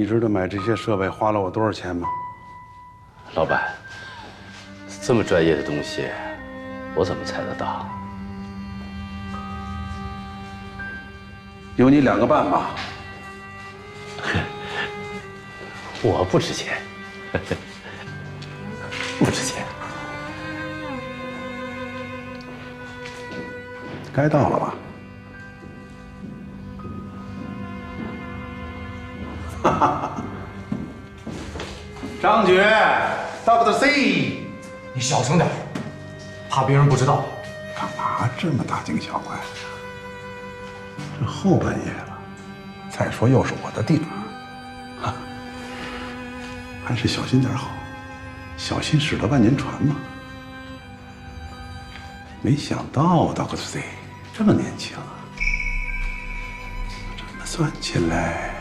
你知道买这些设备花了我多少钱吗？老板，这么专业的东西，我怎么猜得到？有你2个半吧。我不值钱，不值钱。该到了吧？哈哈。张局 ，Dr. C， 你小声点，怕别人不知道。干嘛这么大惊小怪？这后半夜了，再说又是我的地盘，哈，还是小心点好。小心驶得万年船嘛。没想到 Dr. C 这么年轻啊！这么算起来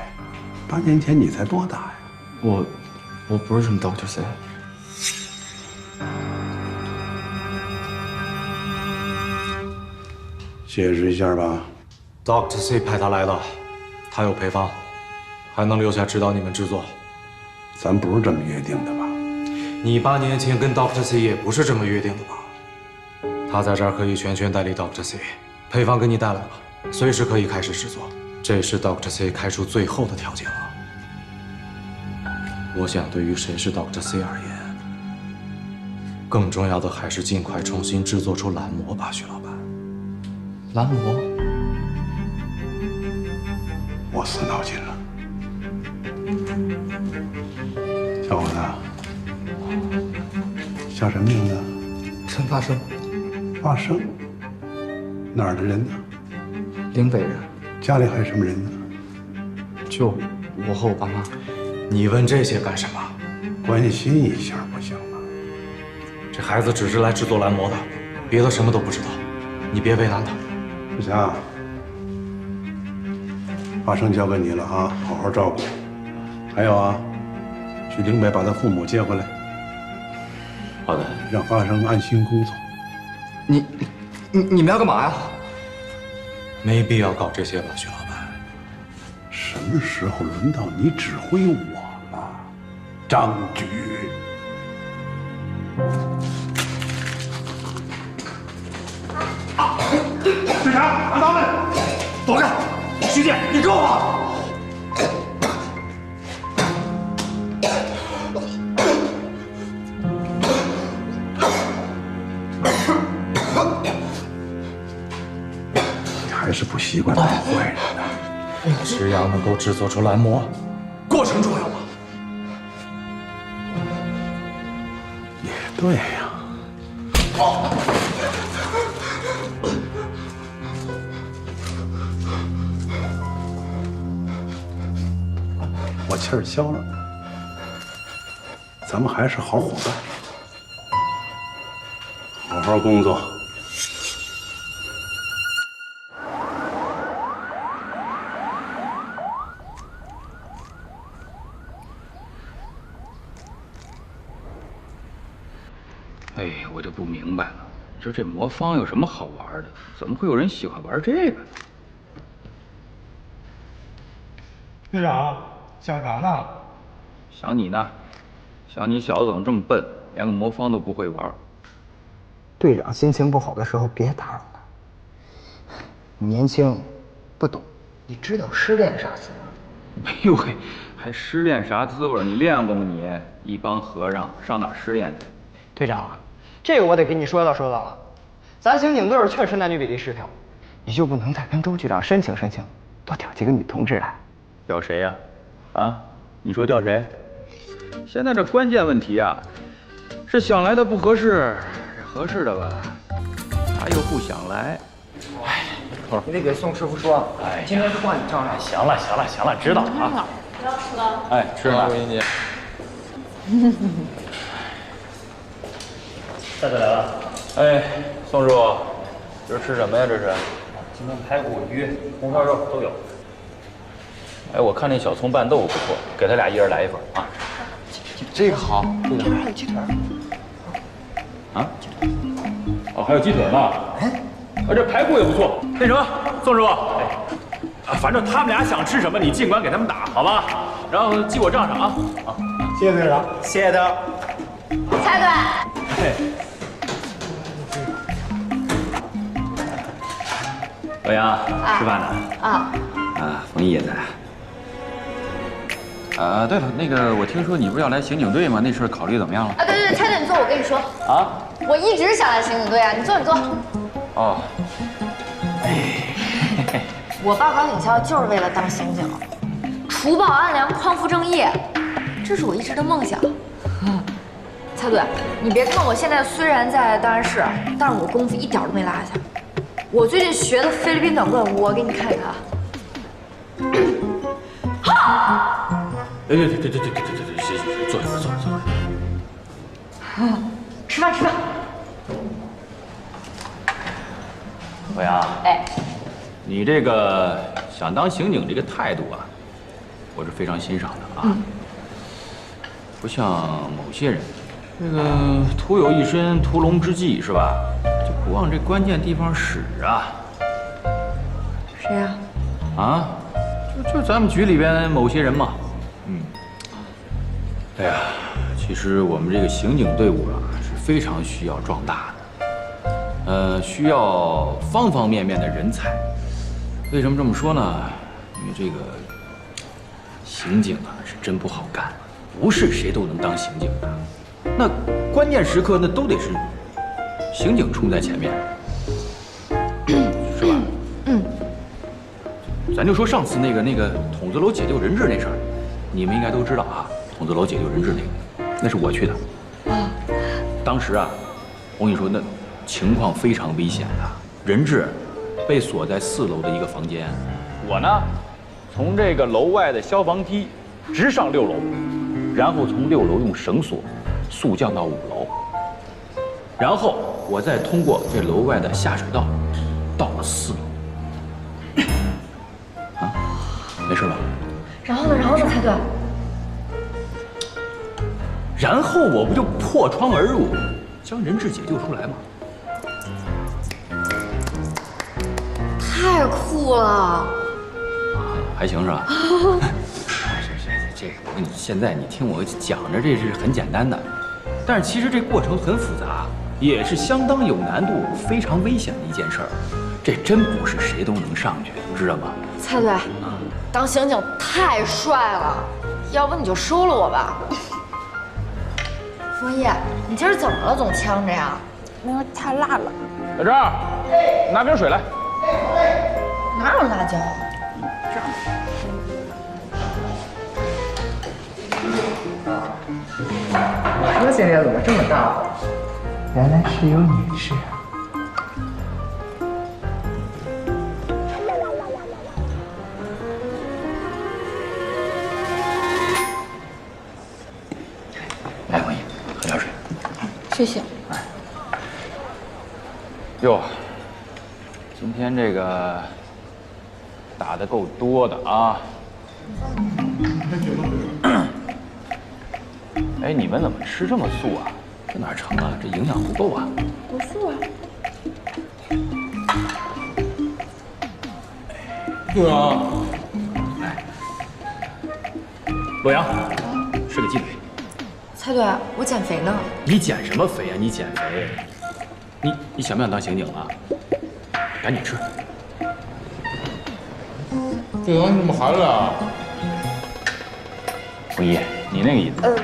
，8年前你才多大呀？我不是什么 Dr. C。解释一下吧。Dr. C 派他来的，他有配方，还能留下指导你们制作。咱不是这么约定的吧？你8年前跟 Dr. C 也不是这么约定的吧？他在这儿可以全权代理 Dr. C， 配方给你带来了，随时可以开始制作。这是 Dr. C 开出最后的条件了。我想，对于谁是 Dr. C 而言，更重要的还是尽快重新制作出蓝魔吧，徐老板。蓝魔，我死脑筋了。小伙子，叫什么名字？陈发生，发生。哪儿的人呢？岭北人，家里还有什么人呢？就我和我爸妈。你问这些干什么？关心一下不行吗？这孩子只是来制作蓝魔的，别的什么都不知道。你别为难他。志强，发生交给你了啊，好好照顾。还有啊，去岭北把他父母接回来，好的。让发生安心工作。你们要干嘛呀？没必要搞这些吧，徐老板。什么时候轮到你指挥我了，张局？队长，让他们躲开！徐姐，你给我跑！你还是不习惯当坏人呢。只要能够制作出蓝魔，过程重要吗？也对呀。我气儿消了，咱们还是好伙伴，好好工作。哎，我就不明白了，就这魔方有什么好玩的？怎么会有人喜欢玩这个呢？队长，想啥呢？想你呢，想你小子怎么这么笨，连个魔方都不会玩。队长心情不好的时候别打扰他。你年轻，不懂，你知道失恋啥滋味？哎呦喂，还失恋啥滋味？你练过吗你？一帮和尚上哪儿失恋去？队长，这个我得跟你说道了。咱刑警队确实男女比例失调，你就不能再跟周局长申请，多调几个女同志来？调谁呀？啊，你说调谁？现在这关键问题啊，是想来的不合适，合适的吧，他又不想来。哎，你得给宋师傅说，今天算你账上。行了，知道了啊。不要吃了。哎，吃了。姐。大哥来了。哎，宋师傅，这是吃什么呀？这是？今天排骨、鱼、红烧肉都有。哎，我看那小葱拌豆腐不错，给他俩一人来一份啊。这个好，这边还有鸡腿。啊？哦，还有鸡腿呢。哎，这排骨也不错。那什么，宋师傅，反正他们俩想吃什么，你尽管给他们打，好吧？然后记我账上啊。啊，谢谢队长。谢谢的。蔡队，嘿，老杨，吃饭呢？啊，冯毅也在。对了，那个我听说你不是要来刑警队吗？那事儿考虑怎么样了？对对对，蔡队你坐，我跟你说啊，我一直想来刑警队啊，你坐你坐。哦，我报考警校就是为了当刑警，除暴安良，匡扶正义，这是我一直的梦想。蔡队，你别看我现在虽然在档案室，但是我功夫一点都没落下。我最近学的菲律宾短棍，我给你看看。哈！对，坐一会儿，坐一会儿。吃饭吃饭。老杨，哎，你这个想当刑警这个态度啊，我是非常欣赏的啊。不像某些人，这个徒有一身屠龙之技是吧？就不往这关键地方使啊。谁呀？啊，就咱们局里边某些人嘛。哎呀，其实我们这个刑警队伍啊是非常需要壮大的，需要方方面面的人才。为什么这么说呢？因为这个刑警啊是真不好干，不是谁都能当刑警的。那关键时刻那都得是刑警冲在前面，是吧？咱就说上次那个筒子楼解救人质那事儿，你们应该都知道啊。筒子楼解救人质那是我去的。当时啊，我跟你说，那情况非常危险的，人质被锁在4楼的一个房间。我呢，从这个楼外的消防梯直上6楼，然后从6楼用绳索速降到5楼，然后我再通过这楼外的下水道到了4楼。啊，没事吧？然后呢，蔡队？然后我不就破窗而入，将人质解救出来吗？太酷了！还行是吧？这个我跟你现在你听我讲着，这是很简单的，但是其实这过程很复杂，也是相当有难度、非常危险的一件事儿。这真不是谁都能上去，知道吗？蔡队，当刑警太帅了，要不你就收了我吧。枫叶，你今儿怎么了？总呛着呀？没有，太辣了。小张，拿瓶水来。哪有辣椒？这今天怎么这么大火？原来是有你吃啊！来，枫叶，喝点水。谢谢。哟，今天这个打得够多的啊！哎，你们怎么吃这么素啊？这哪成啊？这营养不够啊！不素啊。队长，洛阳，吃个鸡腿。蔡队，我减肥呢。你减什么肥啊？你减肥？你想不想当刑警啊？赶紧吃。队长，你怎么还来啊？枫叶，你那个椅子。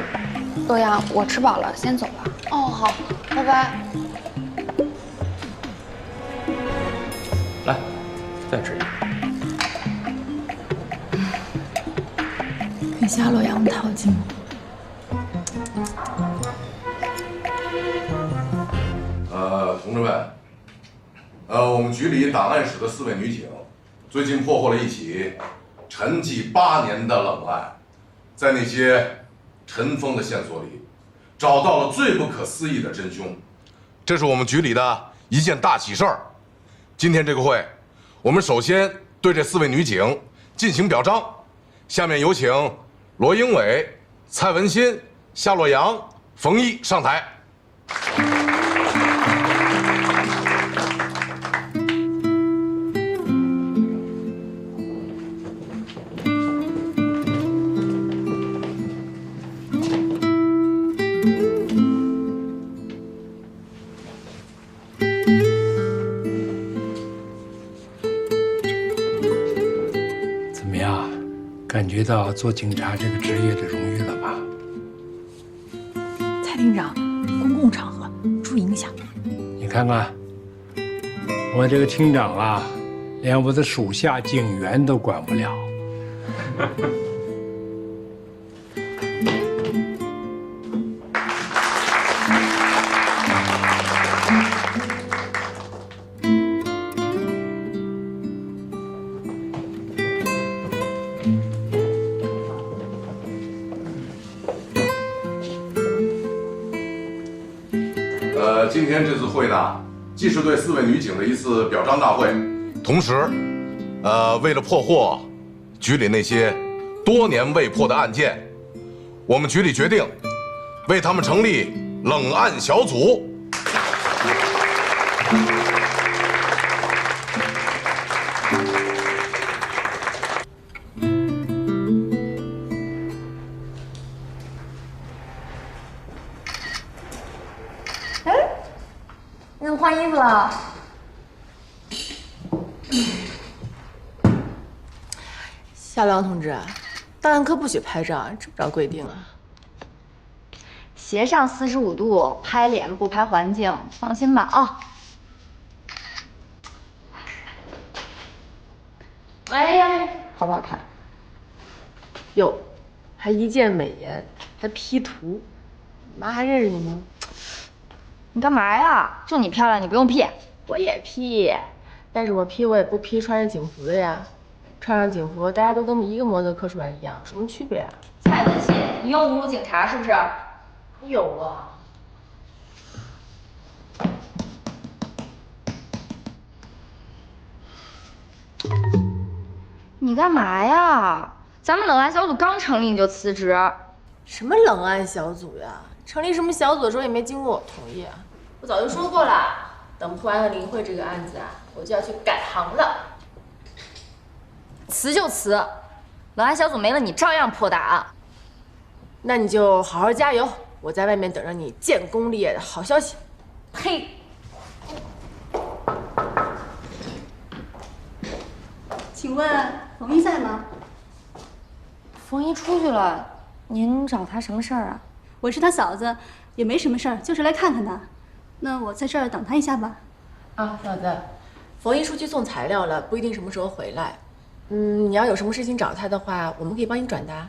洛阳，我吃饱了，先走了。哦，好，拜拜。来，再吃一个。跟夏洛阳套近乎。同志们，我们局里档案室的4位女警，最近破获了一起沉寂8年的冷案，在那些尘封的线索里，找到了最不可思议的真凶，这是我们局里的一件大喜事儿。今天这个会，我们首先对这4位女警进行表彰，下面有请罗英伟、蔡文新、夏洛阳、冯毅上台。感觉到做警察这个职业的荣誉了吧？蔡厅长，公共场合注意影响。你看看，我这个厅长啊，连我的属下警员都管不了。今天这次会呢，既是对4位女警的一次表彰大会，同时，为了破获局里那些多年未破的案件，我们局里决定为他们成立冷案小组。你怎么换衣服了？夏良同志，档案科不许拍照，知不知道规定啊？斜上45度，拍脸不拍环境，放心吧啊。哎呀，好不好看？哟，还一键美颜，还 P 图，妈还认识你吗？你干嘛呀？就你漂亮，你不用 P。我也 P， 但是我 P 我也不 P 穿着警服的呀。穿上警服，大家都跟一个模特刻出来一样，什么区别啊？蔡文熙，你又侮辱警察是不是？有啊。你干嘛呀？咱们冷案小组刚成立你就辞职？什么冷案小组呀？成立什么小组的时候也没经过我同意啊！我早就说过了，等破完了林慧这个案子啊，我就要去改行了。辞就辞，冷案小组没了你照样破大案。那你就好好加油，我在外面等着你建功立业的好消息。呸！请问冯一在吗？冯一出去了，您找他什么事儿啊？我是他嫂子，也没什么事儿，就是来看看他。那我在这儿等他一下吧。啊，嫂子，冯一出去送材料了，不一定什么时候回来。你要有什么事情找他的话，我们可以帮你转达。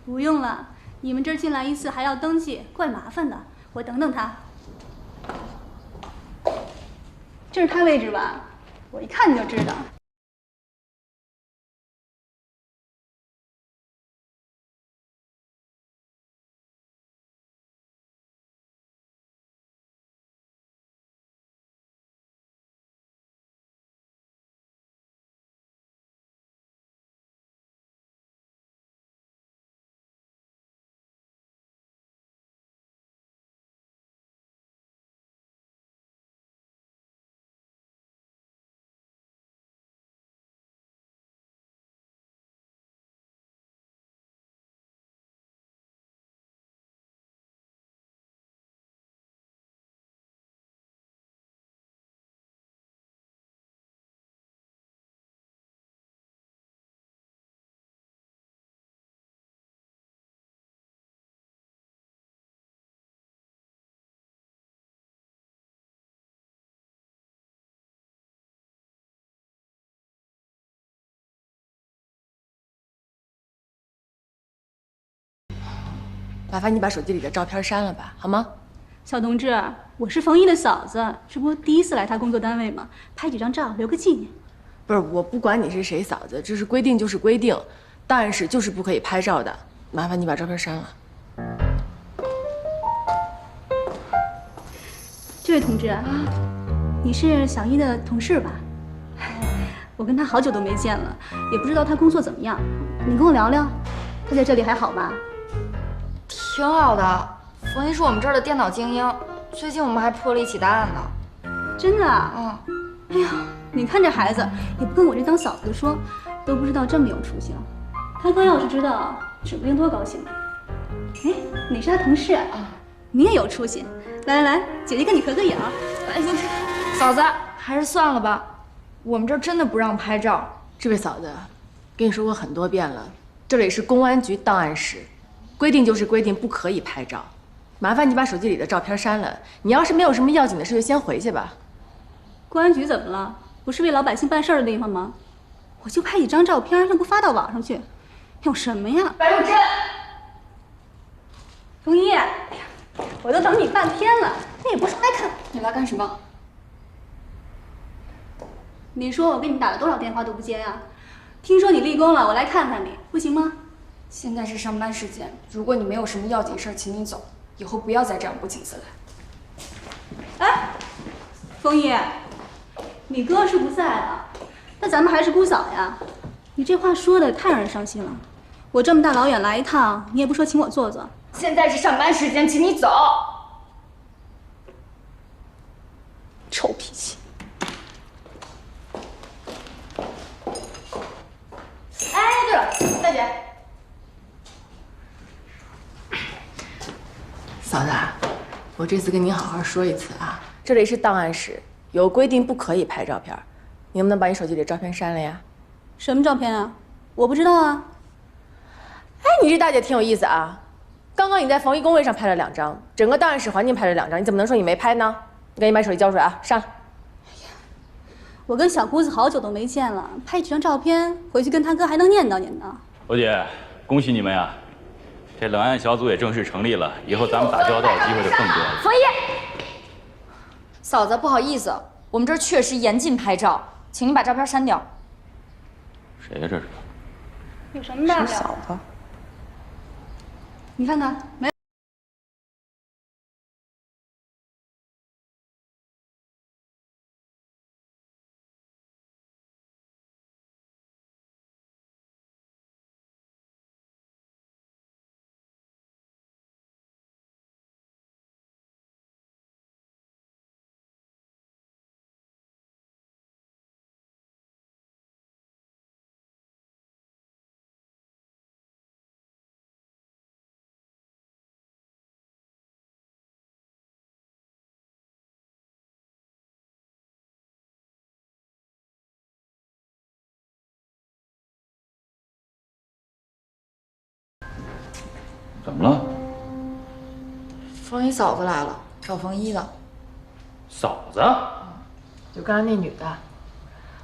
不用了，你们这儿进来一次还要登记，怪麻烦的。我等等他。这是他位置吧？我一看就知道。麻烦你把手机里的照片删了吧，好吗？小同志，我是冯一的嫂子，这不第一次来他工作单位吗？拍几张照留个纪念。不是，我不管你是谁嫂子，这是规定就是规定，档案室就是不可以拍照的。麻烦你把照片删了。这位同志啊，你是小一的同事吧？我跟他好久都没见了，也不知道他工作怎么样。你跟我聊聊，他在这里还好吧？挺好的，冯一是我们这儿的电脑精英，最近我们还破了一起大案呢。真的啊？哎呀，你看这孩子也不跟我这当嫂子说，都不知道这么有出息了。他哥要是知道，指不定多高兴。哎，你是他同事啊？你也有出息。来来来，姐姐跟你合个影。哎呀，嫂子，还是算了吧，我们这儿真的不让拍照。这位嫂子，跟你说过很多遍了，这里是公安局档案室，规定就是规定，不可以拍照。麻烦你把手机里的照片删了。你要是没有什么要紧的事，就先回去吧。公安局怎么了？不是为老百姓办事儿的地方吗？我就拍几张照片，又不发到网上去，有什么呀？白玉珍，冯一，哎呀，我都等你半天了，你也不上来看。你来干什么？你说我给你打了多少电话都不接啊？听说你立功了，我来看看你，不行吗？现在是上班时间，如果你没有什么要紧事儿，请你走，以后不要再这样不请自来。哎，冯一，你哥是不在了，那咱们还是姑嫂呀。你这话说的太让人伤心了。我这么大老远来一趟，你也不说请我坐坐。现在是上班时间，请你走。臭脾气。哎，对了，大姐，嫂子，我这次跟您好好说一次啊，这里是档案室，有规定不可以拍照片，你能不能把你手机里的照片删了呀？什么照片啊？我不知道啊。哎，你这大姐挺有意思啊！刚刚你在冯一工位上拍了2张，整个档案室环境拍了2张，你怎么能说你没拍呢？你赶紧把手机交出来啊，上来！我跟小姑子好久都没见了，拍几张照片回去跟他哥还能念叨念叨。罗姐，恭喜你们呀！这冷案小组也正式成立了，以后咱们打交道的机会就更多了。冯一，嫂子，不好意思，我们这儿确实严禁拍照，请你把照片删掉。谁呀？这是？有什么大不了？嫂子，你看看，没。怎么了？冯一嫂子来了，找冯一的。嫂子？就刚刚那女的，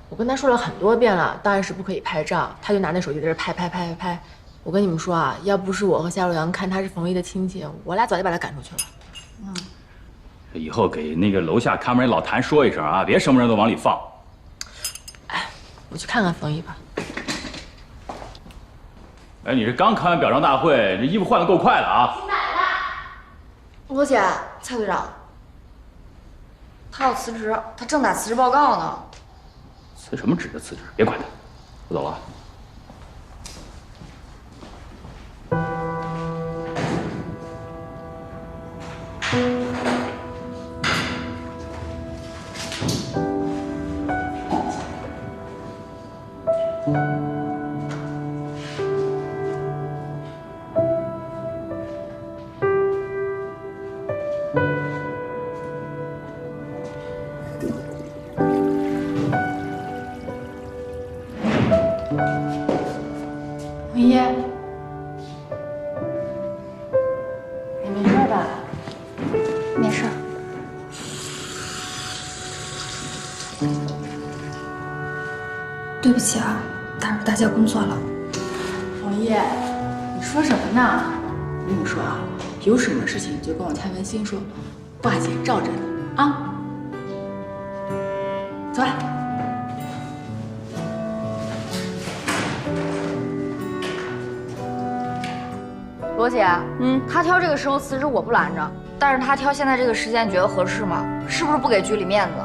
我跟她说了很多遍了，档案室不可以拍照，她就拿那手机在这拍。我跟你们说啊，要不是我和夏洛阳看她是冯一的亲戚，我俩早就把她赶出去了。以后给那个楼下看门老谭说一声啊，别什么人都往里放。哎，我去看看冯一吧。哎，你这刚开完表彰大会，这衣服换的够快的啊！罗姐，蔡队长，他要辞职，他正打辞职报告呢。辞什么职的辞职？别管他，我走了。冯一，你没事吧？没事。对不起啊，打扰大家工作了。冯一，你说什么呢？我跟你说啊，有什么事情就跟我蔡文心说，挂姐罩着你啊。走吧。罗姐，他挑这个时候辞职我不拦着，但是他挑现在这个时间，你觉得合适吗？是不是不给局里面子？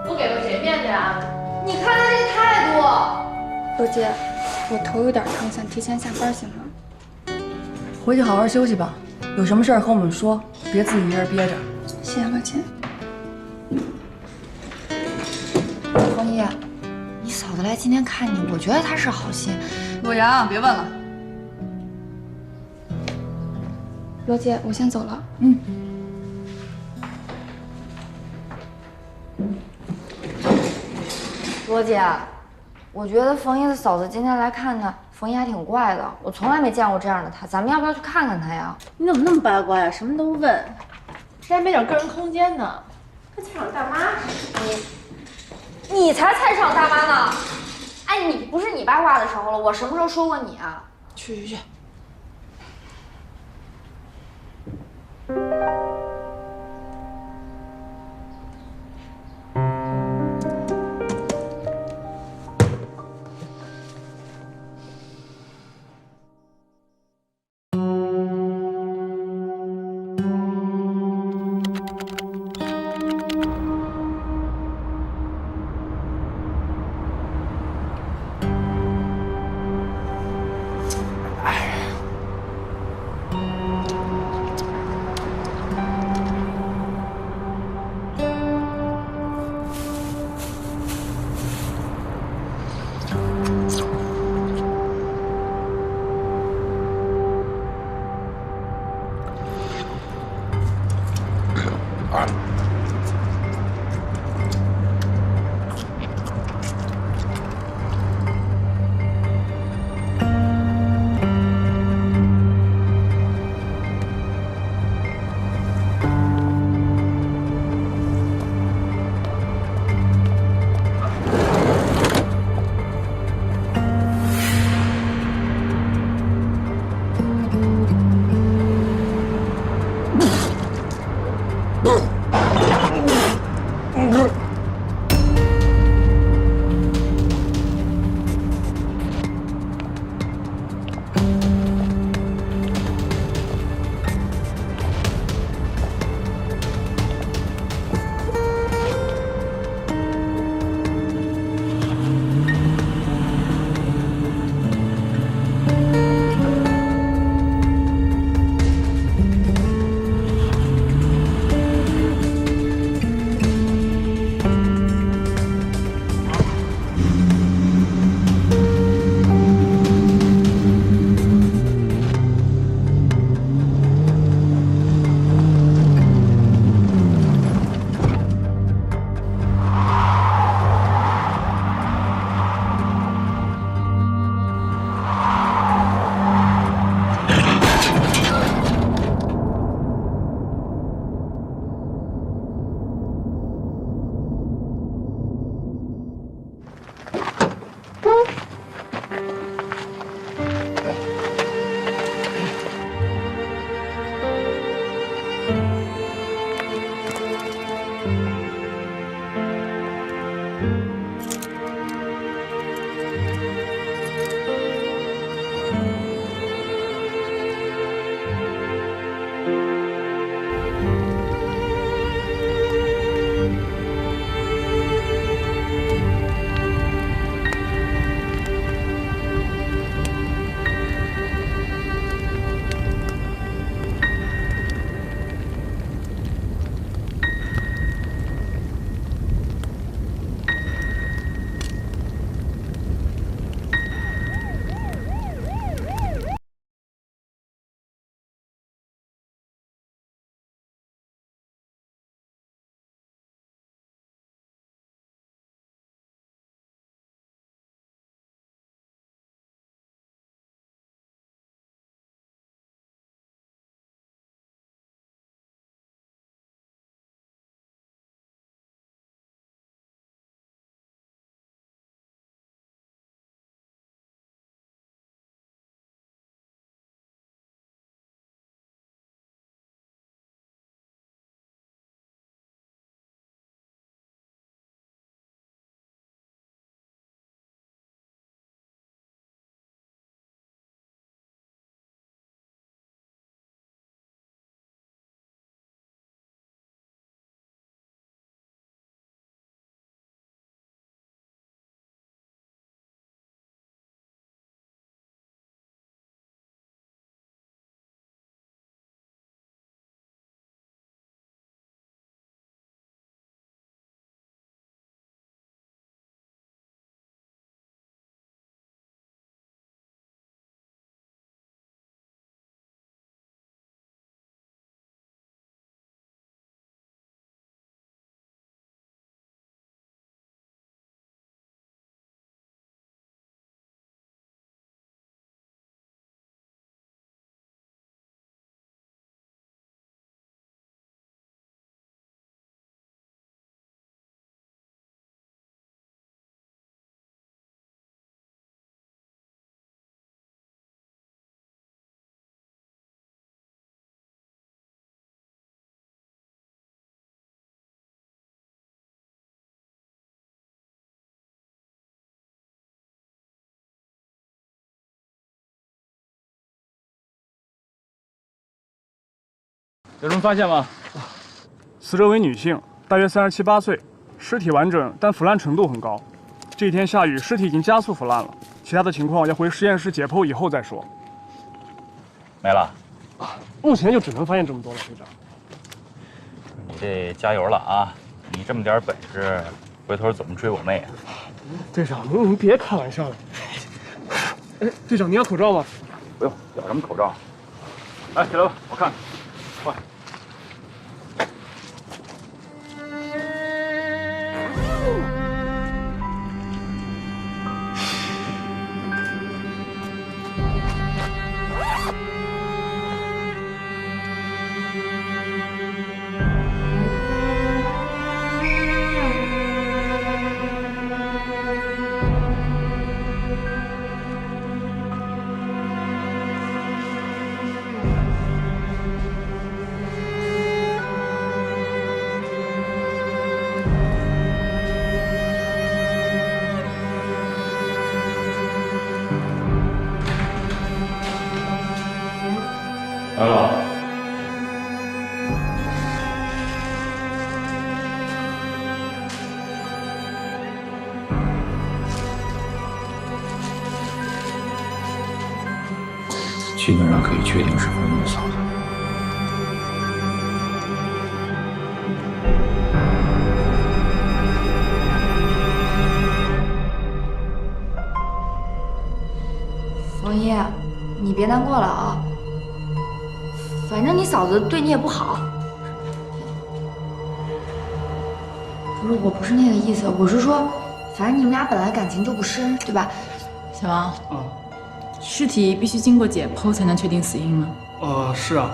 不给了谁面子呀？你看他这个态度。罗姐，我头有点疼，想提前下班，行吗？回去好好休息吧，有什么事儿和我们说，别自己一人憋着。谢谢罗姐。冯一，你嫂子来今天看你，我觉得她是好心。洛阳，别问了。罗姐，我先走了。罗姐，我觉得冯一的嫂子今天来看他，冯姨还挺怪的，我从来没见过这样的她。咱们要不要去看看她呀？你怎么那么八卦呀？什么都问，这还没点个人空间呢。跟菜场大妈似的。你才菜场大妈呢！哎，你不是你八卦的时候了，我什么时候说过你啊？去。有什么发现吗？死者为女性，大约37、8岁，尸体完整，但腐烂程度很高。这几天下雨，尸体已经加速腐烂了。其他的情况要回实验室解剖以后再说。没了。目前就只能发现这么多了，队长。你这加油了啊！你这么点本事，回头怎么追我妹啊？队长，您别开玩笑了。哎，队长，您要口罩吗？不用，要什么口罩？来，起来吧，我看。快！来了。基本上可以确定是冯玉的嫂子。冯一，你别难过了啊。反正你嫂子对你也不好。不是，我不是那个意思，我是说，反正你们俩本来感情就不深，对吧？小王，尸体必须经过解剖才能确定死因吗？是啊，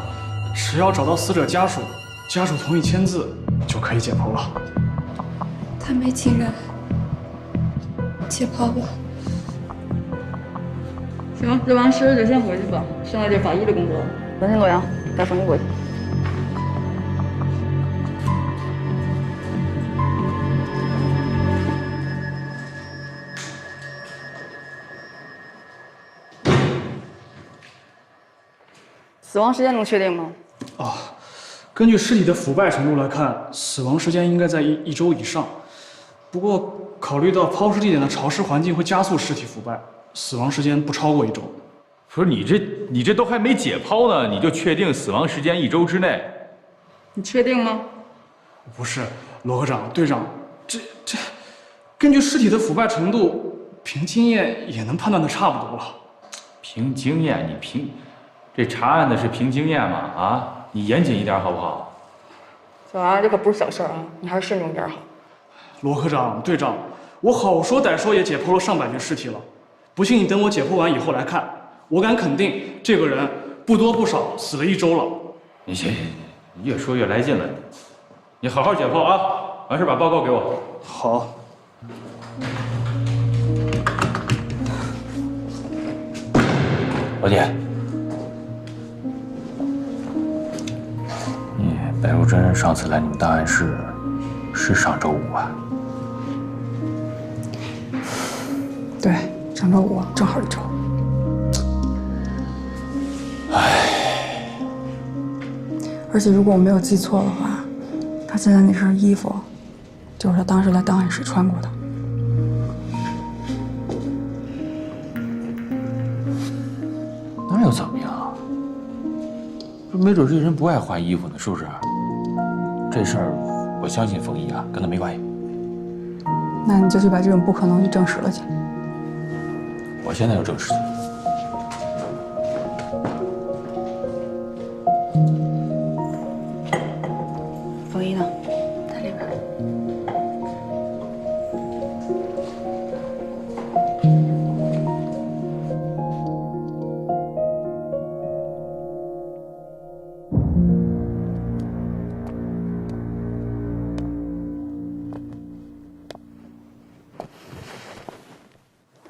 只要找到死者家属，家属同意签字，就可以解剖了。他没亲人，解剖吧。行，这完事就先回去吧，剩下就是法医的工作了。咱先洛阳，带冯一过去。死亡时间能确定吗？根据尸体的腐败程度来看，死亡时间应该在一周以上。不过，考虑到抛尸地点的潮湿环境会加速尸体腐败，死亡时间不超过1周。不是你这都还没解剖呢，你就确定死亡时间1周之内？你确定吗？不是，罗科长、队长，这，根据尸体的腐败程度，凭经验也能判断的差不多了。凭经验？这查案的是凭经验吗？啊，你严谨一点好不好？小王，这可不是小事啊，你还是慎重点好。罗科长、队长，我好说歹说也解剖了上百具尸体了，不信你等我解剖完以后来看，我敢肯定这个人不多不少死了1周了。你行，越说越来劲了，你好好解剖啊，完事把报告给我。好。老姐，白如真上次来你们档案室是上周5吧？对，上周5正好1周。而且如果我没有记错的话，他现在那身衣服就是他当时来档案室穿过的。那又怎么样？这没准这人不爱换衣服呢，是不是？这事儿我相信冯一啊，跟他没关系。那你就去把这种不可能给证实了去。我现在就证实去。冯一呢？在里边。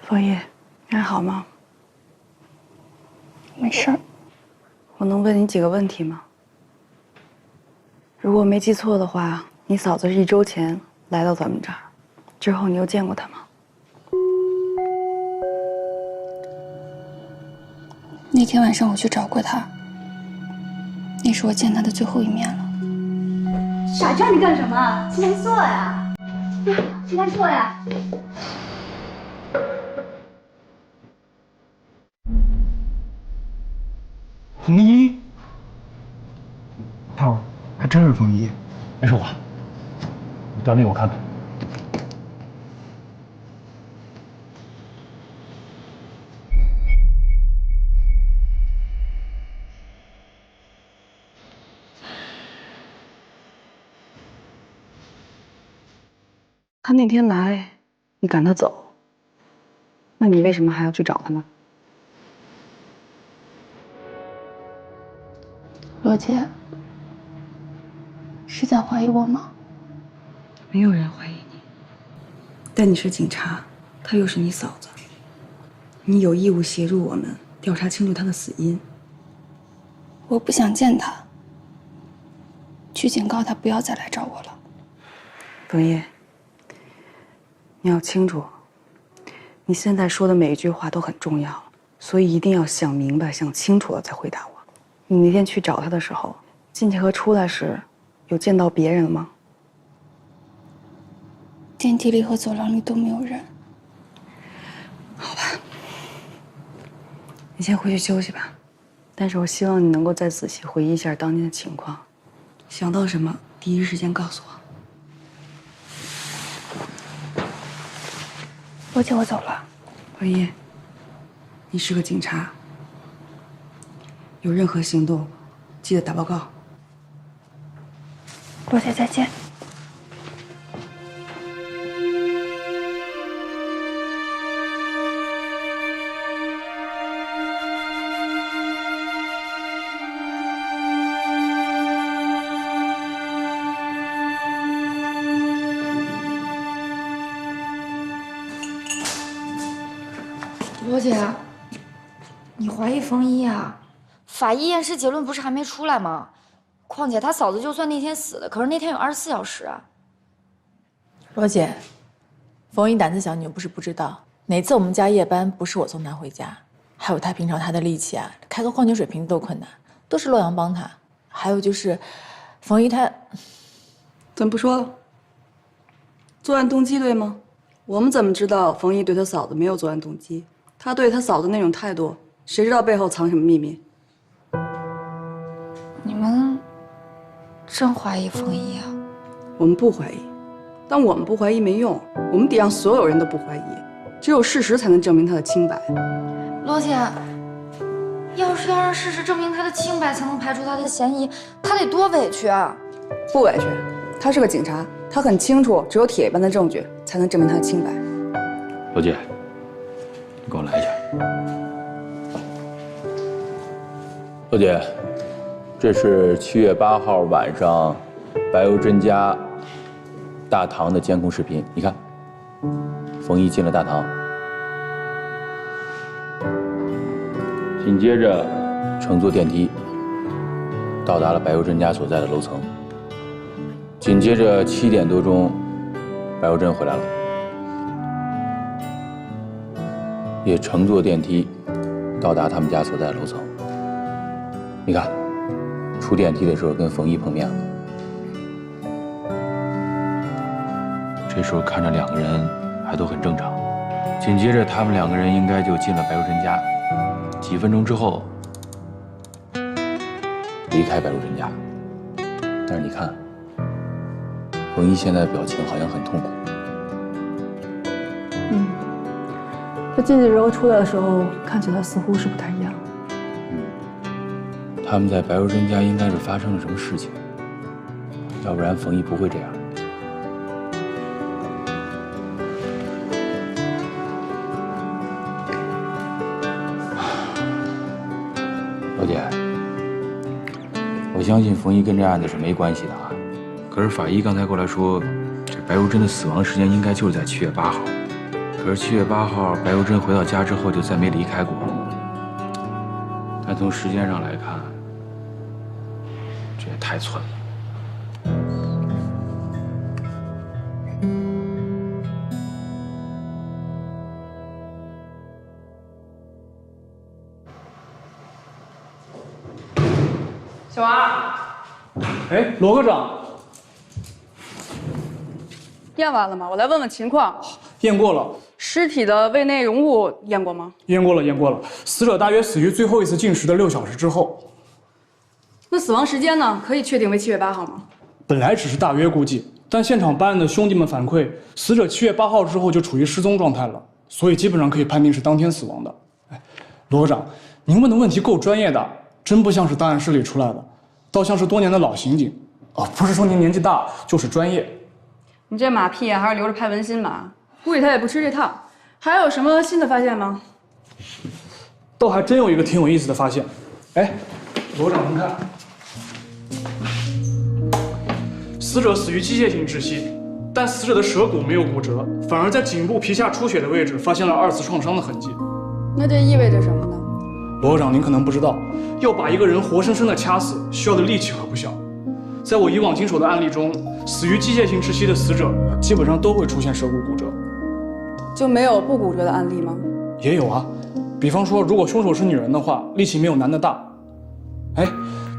冯一，你还好吗？没事儿。我能问你几个问题吗？如果我没记错的话，你嫂子是1周前来到咱们这儿，之后你又见过她吗？那天晚上我去找过她，那是我见他的最后一面了。傻站着干什么？起来坐呀！起来坐呀！冯一，涛，还真是冯一。没说话，你端给我看看。他那天来，你赶他走，那你为什么还要去找他呢？罗姐，是在怀疑我吗？没有人怀疑你，但你是警察，她又是你嫂子，你有义务协助我们调查清楚她的死因。我不想见她，去警告她不要再来找我了。冯烨，你要清楚，你现在说的每一句话都很重要，所以一定要想明白、想清楚了再回答我。你那天去找他的时候，进去和出来时，有见到别人了吗？电梯里和走廊里都没有人。好吧，你先回去休息吧。但是我希望你能够再仔细回忆一下当天的情况，想到什么第一时间告诉我。罗姐，我走了。文烨，你是个警察，有任何行动，记得打报告。罗姐，再见。罗姐，你怀疑冯一啊？法医验尸结论不是还没出来吗？况且他嫂子就算那天死了，可是那天有24小时啊。罗姐，冯一胆子小，你又不是不知道，哪次我们加夜班不是我送他回家？还有他平常他的力气啊，开个矿泉水瓶子都困难，都是洛阳帮他。还有就是，冯一他怎么不说了？作案动机对吗？我们怎么知道冯一对他嫂子没有作案动机？他对他嫂子那种态度，谁知道背后藏什么秘密？你们真怀疑冯一啊？我们不怀疑，但我们不怀疑没用，我们得让所有人都不怀疑，只有事实才能证明他的清白。罗姐，要是要让事实证明他的清白，才能排除他的嫌疑，他得多委屈啊！不委屈，他是个警察，他很清楚，只有铁一般的证据才能证明他的清白。罗姐，你跟我来一下。罗姐，这是7月8号晚上白油珍家大堂的监控视频，你看，冯一进了大堂，紧接着乘坐电梯到达了白油珍家所在的楼层，紧接着7点多钟，白油珍回来了，也乘坐电梯到达他们家所在的楼层。你看，出电梯的时候跟冯一碰面了。这时候看着两个人还都很正常，紧接着他们两个人应该就进了白如珍家，几分钟之后离开白如珍家。但是你看，冯一现在的表情好像很痛苦。他进去之后出来的时候，看起来似乎是不太一样。他们在白如珍家应该是发生了什么事情，要不然冯一不会这样。老姐，我相信冯一跟这案子是没关系的啊。可是法医刚才过来说，这白如珍的死亡时间应该就是在7月8号。可是7月8号，白如珍回到家之后就再没离开过。但从时间上来看，这也太寸了。小王。哎，罗科长，验完了吗？我来问问情况。验过了。尸体的胃内容物验过吗？验过了，验过了。死者大约死于最后一次进食的6小时之后。那死亡时间呢？可以确定为7月8号吗？本来只是大约估计，但现场办案的兄弟们反馈，死者7月8号之后就处于失踪状态了，所以基本上可以判定是当天死亡的。哎，罗科长，您问的问题够专业的，真不像是档案室里出来的，倒像是多年的老刑警。哦，不是说您年纪大，就是专业。你这马屁啊，还是留着拍文心吧。估计他也不吃这套。还有什么新的发现吗？倒还真有一个挺有意思的发现。哎，罗长，您看，死者死于机械性窒息，但死者的舌骨没有骨折，反而在颈部皮下出血的位置发现了2次创伤的痕迹。那这意味着什么呢？罗长，您可能不知道，要把一个人活生生的掐死，需要的力气可不小。在我以往经手的案例中，死于机械性窒息的死者基本上都会出现舌骨骨折。就没有不骨折的案例吗？也有啊，比方说，如果凶手是女人的话，力气没有男的大。哎，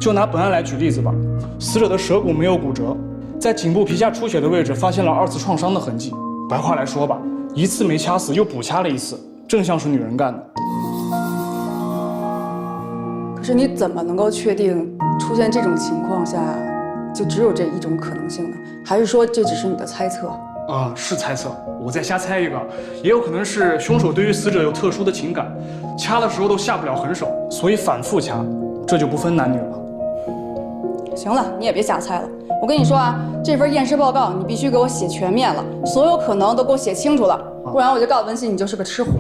就拿本案来举例子吧，死者的舌骨没有骨折，在颈部皮下出血的位置发现了2次创伤的痕迹。白话来说吧，一次没掐死，又补掐了1次，正像是女人干的。可是你怎么能够确定出现这种情况下就只有这一种可能性呢？还是说这只是你的猜测？是猜测，我再瞎猜一个，也有可能是凶手对于死者有特殊的情感，掐的时候都下不了狠手，所以反复掐，这就不分男女了。行了，你也别瞎猜了。我跟你说啊，这份验尸报告你必须给我写全面了，所有可能都给我写清楚了，不然我就告诉文心你就是个吃货。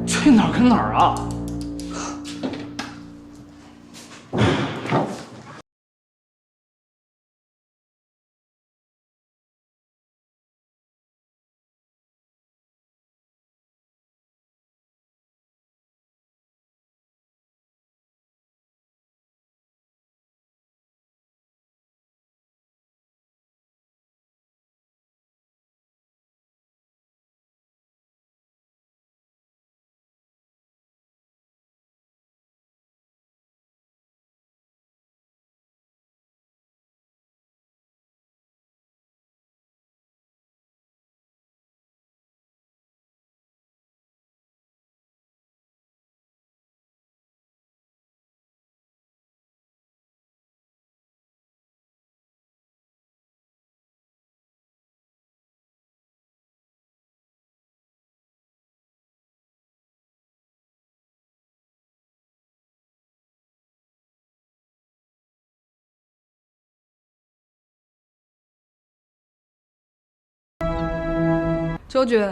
这哪儿跟哪儿啊？周局，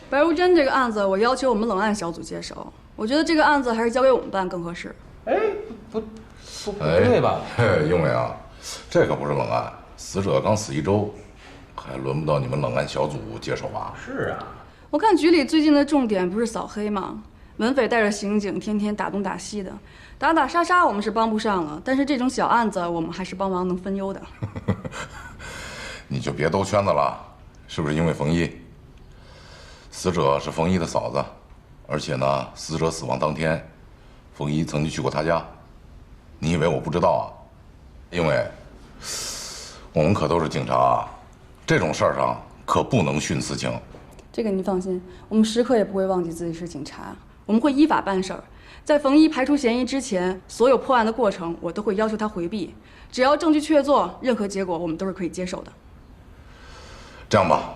白如珍这个案子，我要求我们冷案小组接手。我觉得这个案子还是交给我们办更合适。不对吧？英伟啊，这可不是冷案，死者刚死1周，还轮不到你们冷案小组接手吧？是啊，我看局里最近的重点不是扫黑吗？文匪带着刑警天天打东打西的，打打杀杀我们是帮不上了，但是这种小案子我们还是帮忙能分忧的。你就别兜圈子了，是不是因为冯一？死者是冯一的嫂子，而且呢，死者死亡当天，冯一曾经去过他家。你以为我不知道啊？因为我们可都是警察啊，这种事儿上可不能徇私情。这个您放心，我们时刻也不会忘记自己是警察，我们会依法办事儿。在冯一排除嫌疑之前，所有破案的过程我都会要求他回避。只要证据确凿，任何结果我们都是可以接受的。这样吧，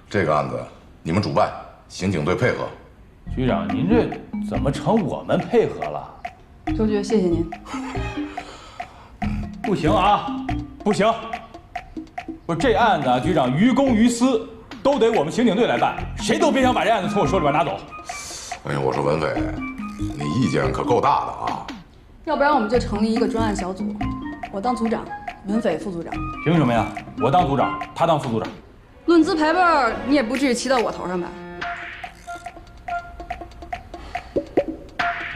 这个案子你们主办，刑警队配合。局长，您这怎么成我们配合了？周局，谢谢您。不行啊，不行！不是这案子啊，局长于公于私都得我们刑警队来办，谁都别想把这案子从我手里边拿走。哎呀，我说文伟，你意见可够大的啊！要不然我们就成立一个专案小组，我当组长，文匪副组长。凭什么呀？我当组长，他当副组长。论资排辈，你也不至于骑到我头上吧？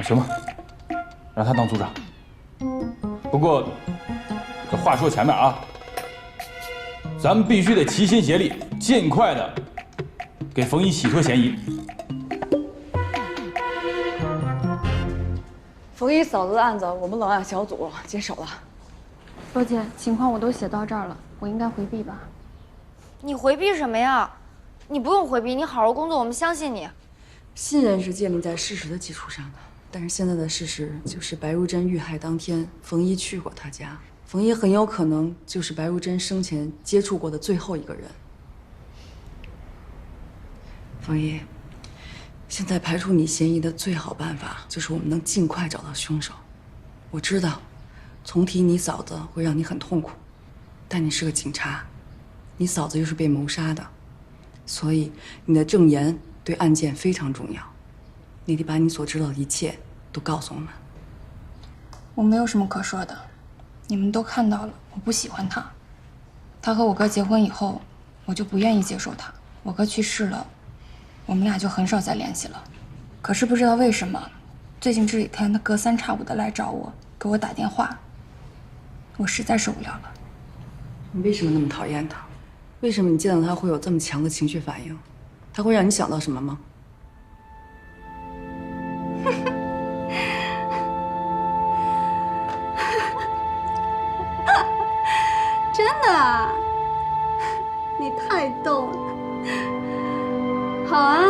行吧，让他当组长。不过，这话说前面啊，咱们必须得齐心协力，尽快的给冯一洗脱嫌疑。冯一嫂子的案子，我们冷案小组接手了。罗姐，情况我都写到这儿了，我应该回避吧？你回避什么呀？你不用回避，你好好工作，我们相信你。信任是建立在事实的基础上的，但是现在的事实就是白如珍遇害当天，冯一去过她家，冯一很有可能就是白如珍生前接触过的最后一个人。冯一，现在排除你嫌疑的最好办法就是我们能尽快找到凶手。我知道，重提你嫂子会让你很痛苦，但你是个警察，你嫂子又是被谋杀的，所以你的证言对案件非常重要。你得把你所知道的一切都告诉我们。我没有什么可说的，你们都看到了，我不喜欢他。他和我哥结婚以后，我就不愿意接受他。我哥去世了，我们俩就很少再联系了。可是不知道为什么，最近这几天他隔三差五的来找我，给我打电话，我实在受不了了。你为什么那么讨厌他？为什么你见到他会有这么强的情绪反应？他会让你想到什么吗？真的啊？你太逗了。好啊。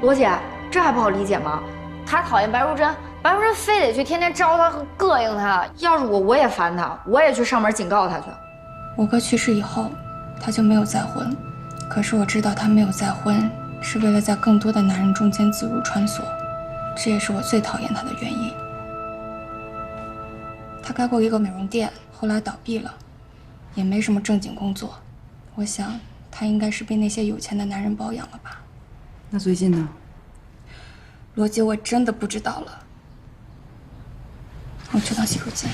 罗姐，这还不好理解吗？他讨厌白如珍，白如珍非得去天天招他和膈应他。要是我也烦他，我也去上门警告他去。我哥去世以后，他就没有再婚。可是我知道他没有再婚，是为了在更多的男人中间自如穿梭，这也是我最讨厌他的原因。他开过一个美容店，后来倒闭了，也没什么正经工作。我想他应该是被那些有钱的男人包养了吧。那最近呢？罗姐，我真的不知道了。我去趟洗手间。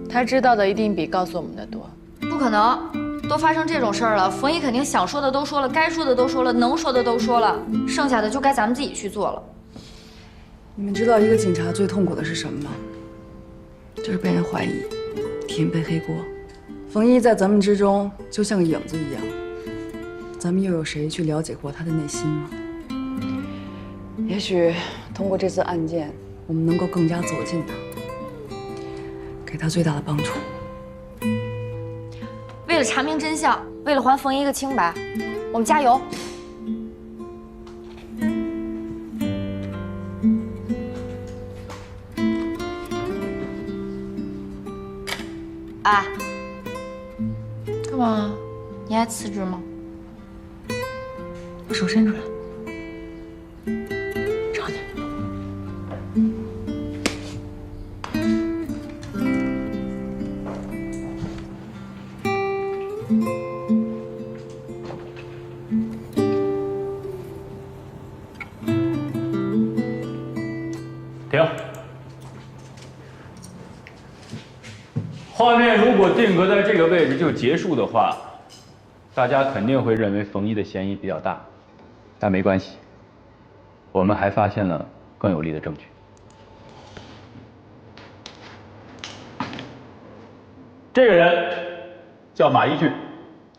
他知道的一定比告诉我们的多。不可能，都发生这种事儿了，冯一肯定想说的都说了，该说的都说了，能说的都说了，剩下的就该咱们自己去做了。你们知道一个警察最痛苦的是什么吗？就是被人怀疑，替人背黑锅。冯一在咱们之中就像个影子一样，咱们又有谁去了解过他的内心吗？也许通过这次案件，我们能够更加走近他，给他最大的帮助。为了查明真相，为了还冯一一个清白，我们加油！哎，干嘛？你还辞职吗？把手伸出来。找你。停。画面如果定格在这个位置就结束的话，大家肯定会认为冯一的嫌疑比较大，但没关系，我们还发现了更有力的证据。这个人叫马一俊，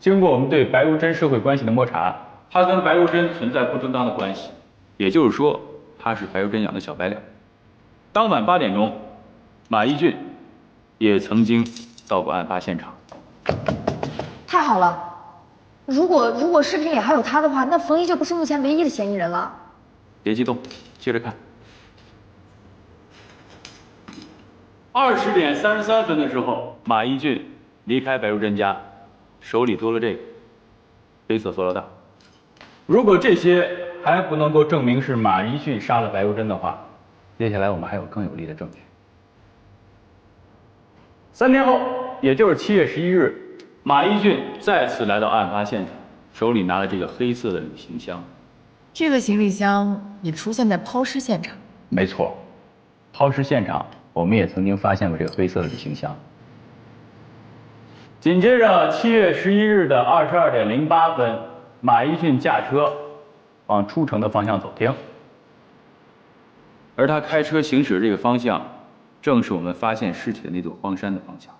经过我们对白如珍社会关系的摸查，他跟白如珍存在不正当的关系，也就是说，他是白如珍养的小白脸。当晚8点钟，马一俊也曾经到过案发现场。太好了！如果视频里还有他的话，那冯一就不是目前唯一的嫌疑人了。别激动，接着看。20点33分的时候，马一俊离开白如珍家，手里多了这个黑色塑料袋。如果这些还不能够证明是马一俊杀了白如珍的话，接下来我们还有更有力的证据。3天后，也就是7月11日，马一俊再次来到案发现场，手里拿了这个黑色的旅行箱。这个行李箱也出现在抛尸现场。没错，抛尸现场我们也曾经发现过这个黑色的旅行箱。紧接着7月11日的22点08分，马一俊驾车往出城的方向走停，而他开车行驶的这个方向，正是我们发现尸体的那座荒山的方向。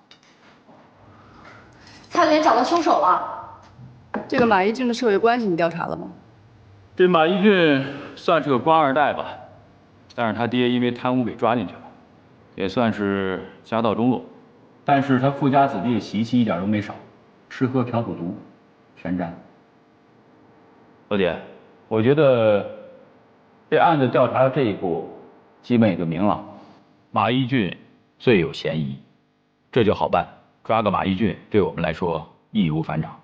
蔡队员找到凶手了。这个马一俊的社会关系你调查了吗？这马一俊算是个官二代吧，但是他爹因为贪污给抓进去了，也算是家道中落。但是他富家子弟习气一点都没少，吃喝嫖赌毒全沾。老姐，我觉得这案子调查到这一步，基本也就明朗，马一俊最有嫌疑，这就好办，抓个马一俊对我们来说易如反掌。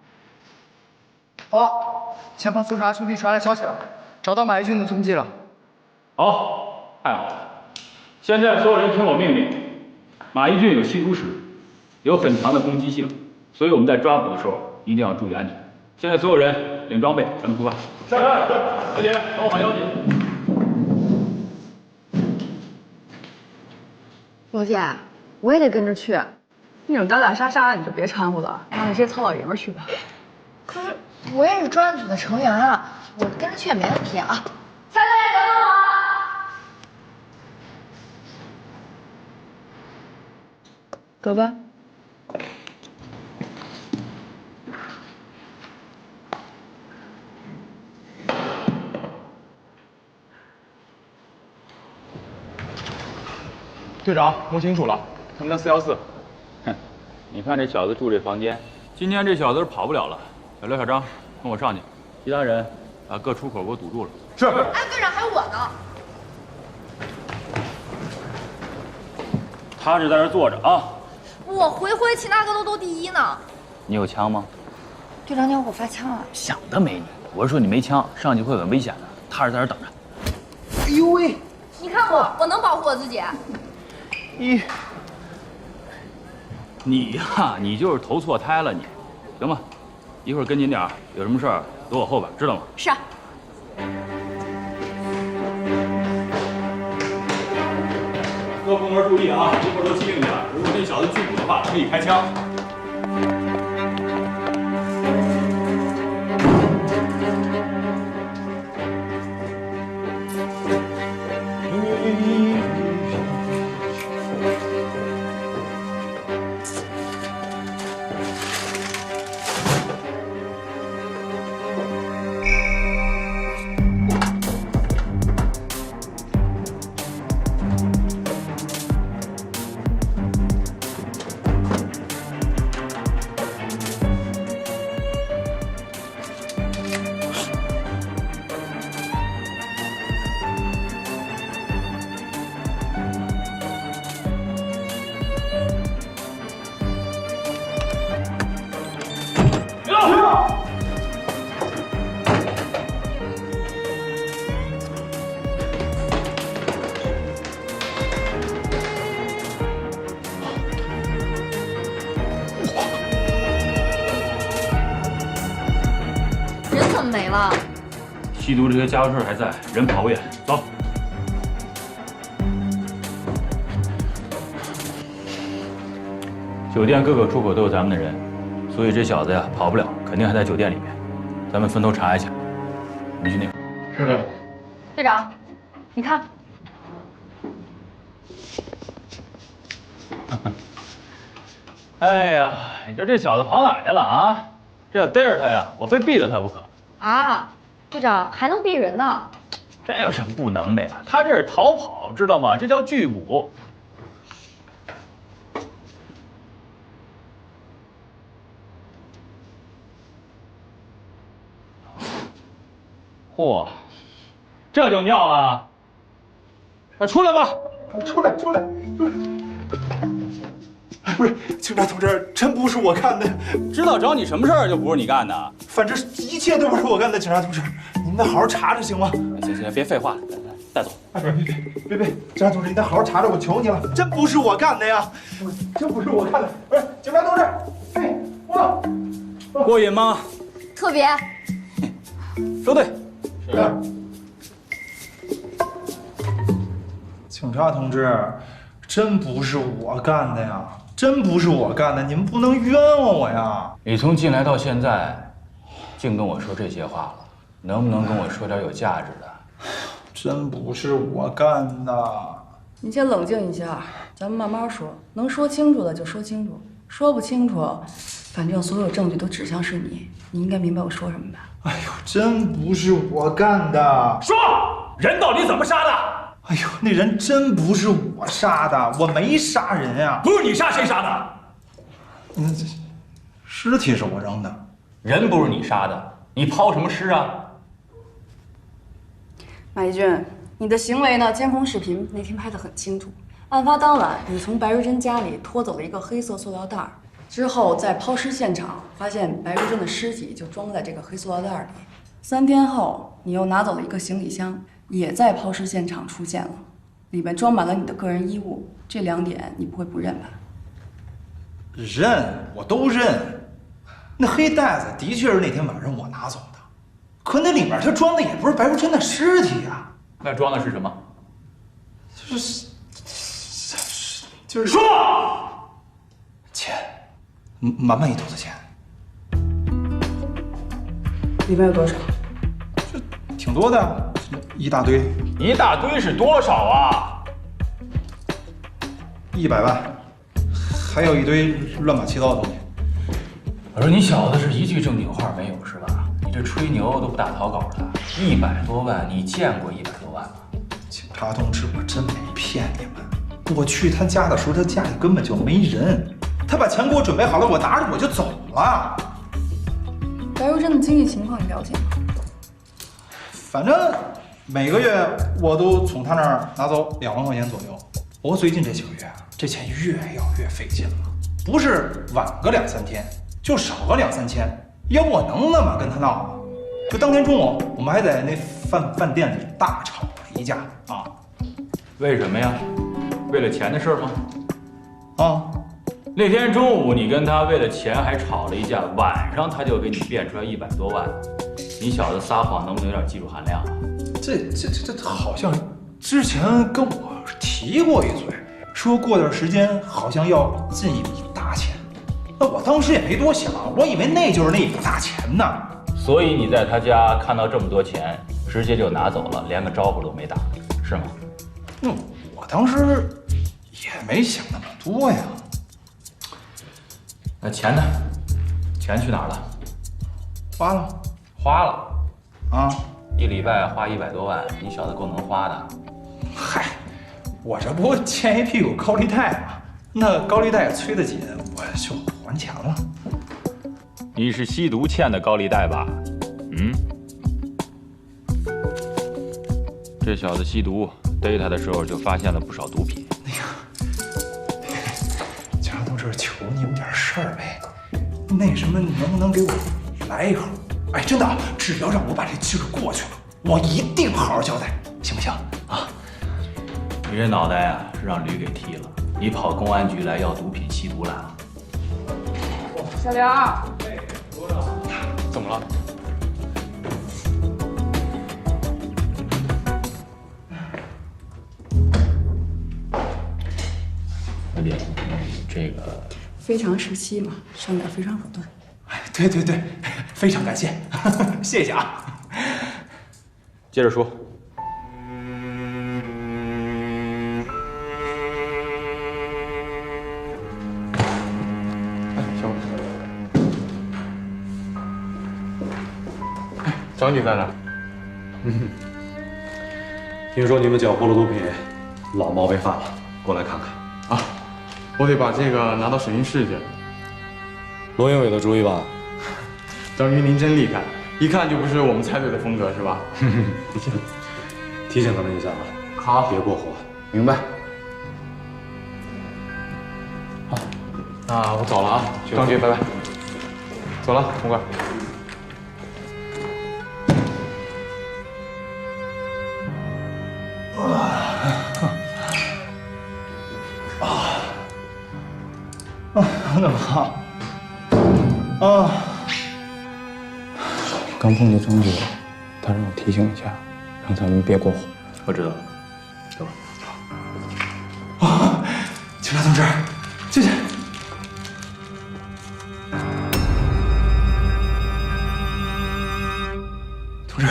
好，前方搜查兄弟传来消息了，找到马一俊的踪迹了。好，太好了！现在所有人听我命令，马一俊有吸毒史，有很强的攻击性，所以我们在抓捕的时候一定要注意安全。现在所有人领装备，咱们出发。是，小姐，帮我把腰紧。罗姐，我也得跟着去。那种打打杀杀的你就别掺和了，让那些糙老爷们去吧。可是我也是专案组的成员啊，我跟着去也没问题啊。蔡队，等等我。走吧。队长，摸清楚了，他们在414。哼，你看这小子住这房间，今天这小子是跑不了了。小刘、小张，跟我上去，其他人把各出口给我堵住了。是。哎，队长，还有我呢。他是在这坐着啊。我回其他个都第一呢。你有枪吗？队长，你要给我发枪啊？想得美你！我是说你没枪，上去会很危险的。他是在这等着。哎呦喂！你看我能保护我自己。你呀，你就是投错胎了你，行吧？一会儿跟紧点儿，有什么事儿躲我后边，知道吗？是。各部门注意啊，一会儿都机灵点。如果那小子拒捕的话，可以开枪。没了。吸毒这些家伙事还在，人跑不远。走。酒店各个出口都有咱们的人，所以这小子呀跑不了，肯定还在酒店里面。咱们分头查一下。你去那边。是的。队长，你看。哎呀，你说这小子跑哪去了啊？这要逮着他呀，我非毙了他不可。啊，队长还能毙人呢？这有什么不能的呀？他这是逃跑，知道吗？这叫拒捕。嚯，这就尿了？快出来吧！出来！不是，警察同志，真不是我干的。知道找你什么事儿就不是你干的。反正一切都不是我干的，警察同志，您得好好查查行吗？行，别废话了，带走。哎，别，警察同志，你得好好查查，我求你了，真不是我干的呀，真不是我干的。不是，警察同志，哎，过瘾吗？特别。收队。是。警察同志，真不是我干的呀，真不是我干的，你们不能冤枉我呀！你从进来到现在，净跟我说这些话了，能不能跟我说点有价值的？真不是我干的。你先冷静一下，咱们慢慢说，能说清楚的就说清楚，说不清楚，反正所有证据都指向是你，你应该明白我说什么吧？哎呦，真不是我干的！说，人到底怎么杀的？哎呦，那人真不是我杀的，我没杀人呀！不是你杀谁杀的？这尸体是我扔的，人不是你杀的，你抛什么尸啊？马一军，你的行为呢？监控视频那天拍得很清楚。案发当晚，你从白瑞珍家里拖走了一个黑色塑料袋，之后在抛尸现场发现白瑞珍的尸体就装在这个黑塑料袋里。3天后，你又拿走了一个行李箱，也在抛尸现场出现了，里面装满了你的个人衣物。这2点你不会不认吧？认，我都认。那黑袋子的确是那天晚上我拿走的，可那里面它装的也不是白如琛的尸体呀。那装的是什么？就是说，钱，满满一兜子钱。里面有多少？这挺多的，一大堆。一大堆是多少啊？100万，还有一堆乱码七糟的东西。我说你小子是一句正经话没有是吧？你这吹牛都不打草稿的，100多万，你见过100多万吗？警察同志，我真没骗你们。我去他家的时候，他家里根本就没人。他把钱给我准备好了，我拿着我就走了。白如琛的经济情况你了解吗？反正每个月我都从他那儿拿走2万块钱左右。不过最近这几个月啊，这钱越要越费劲了，不是晚个2、3天，就少个2、3千。要不我能那么跟他闹吗？就当天中午，我们还在那饭店里大吵了一架啊！为什么呀？为了钱的事吗？啊！那天中午你跟他为了钱还吵了一架，晚上他就给你变出来100多万，你小子撒谎能不能有点技术含量啊？这好像之前跟我提过一嘴，说过段时间好像要进一笔大钱。那我当时也没多想，我以为那就是那笔大钱呢。所以你在他家看到这么多钱，直接就拿走了，连个招呼都没打，是吗？我当时也没想那么多呀。那钱呢？钱去哪儿了？花了。花了？啊！1礼拜花100多万，你小子够能花的。嗨，我这不欠一屁股高利贷吗？那高利贷催得紧，我就还钱了。你是吸毒欠的高利贷吧？这小子吸毒，逮他的时候就发现了不少毒品。警察同志，求你有点事儿呗。那什么，你能不能给我来一口？哎，真的，只要让我把这劲儿过去了，我一定好好交代，行不行啊？你这脑袋啊，是让驴给踢了。你跑公安局来要毒品吸毒来了。小梁，怎么了？小姐，这个非常时期嘛，上点非常手段。对，非常感谢，谢谢啊。接着说。张局在哪？听说你们缴获了毒品，老毛被犯了，过来看看。啊，我得把这个拿到审讯室去。罗英伟的主意吧？张局您真厉害，一看就不是我们猜对的风格，是吧？提醒他们一下啊，好，别过火。明白。好，那我走了啊，张局，拜拜。走了，红哥。那么好啊！刚碰见张局，他让我提醒一下，让咱们别过火。我知道了，走。啊，警察同志，进去。同志，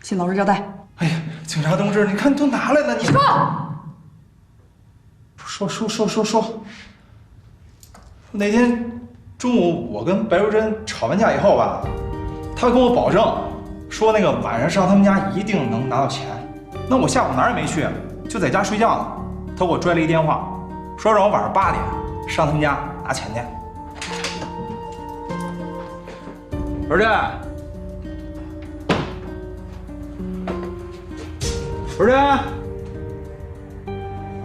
请老实交代。哎呀，警察同志，你看都拿来了，你说。说。那天中午我跟白如珍吵完架以后吧，她跟我保证说那个晚上上他们家一定能拿到钱。那我下午哪儿也没去，就在家睡觉呢。她给我拽了一电话，说让我晚上8点上他们家拿钱去。儿珍，儿珍，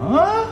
啊？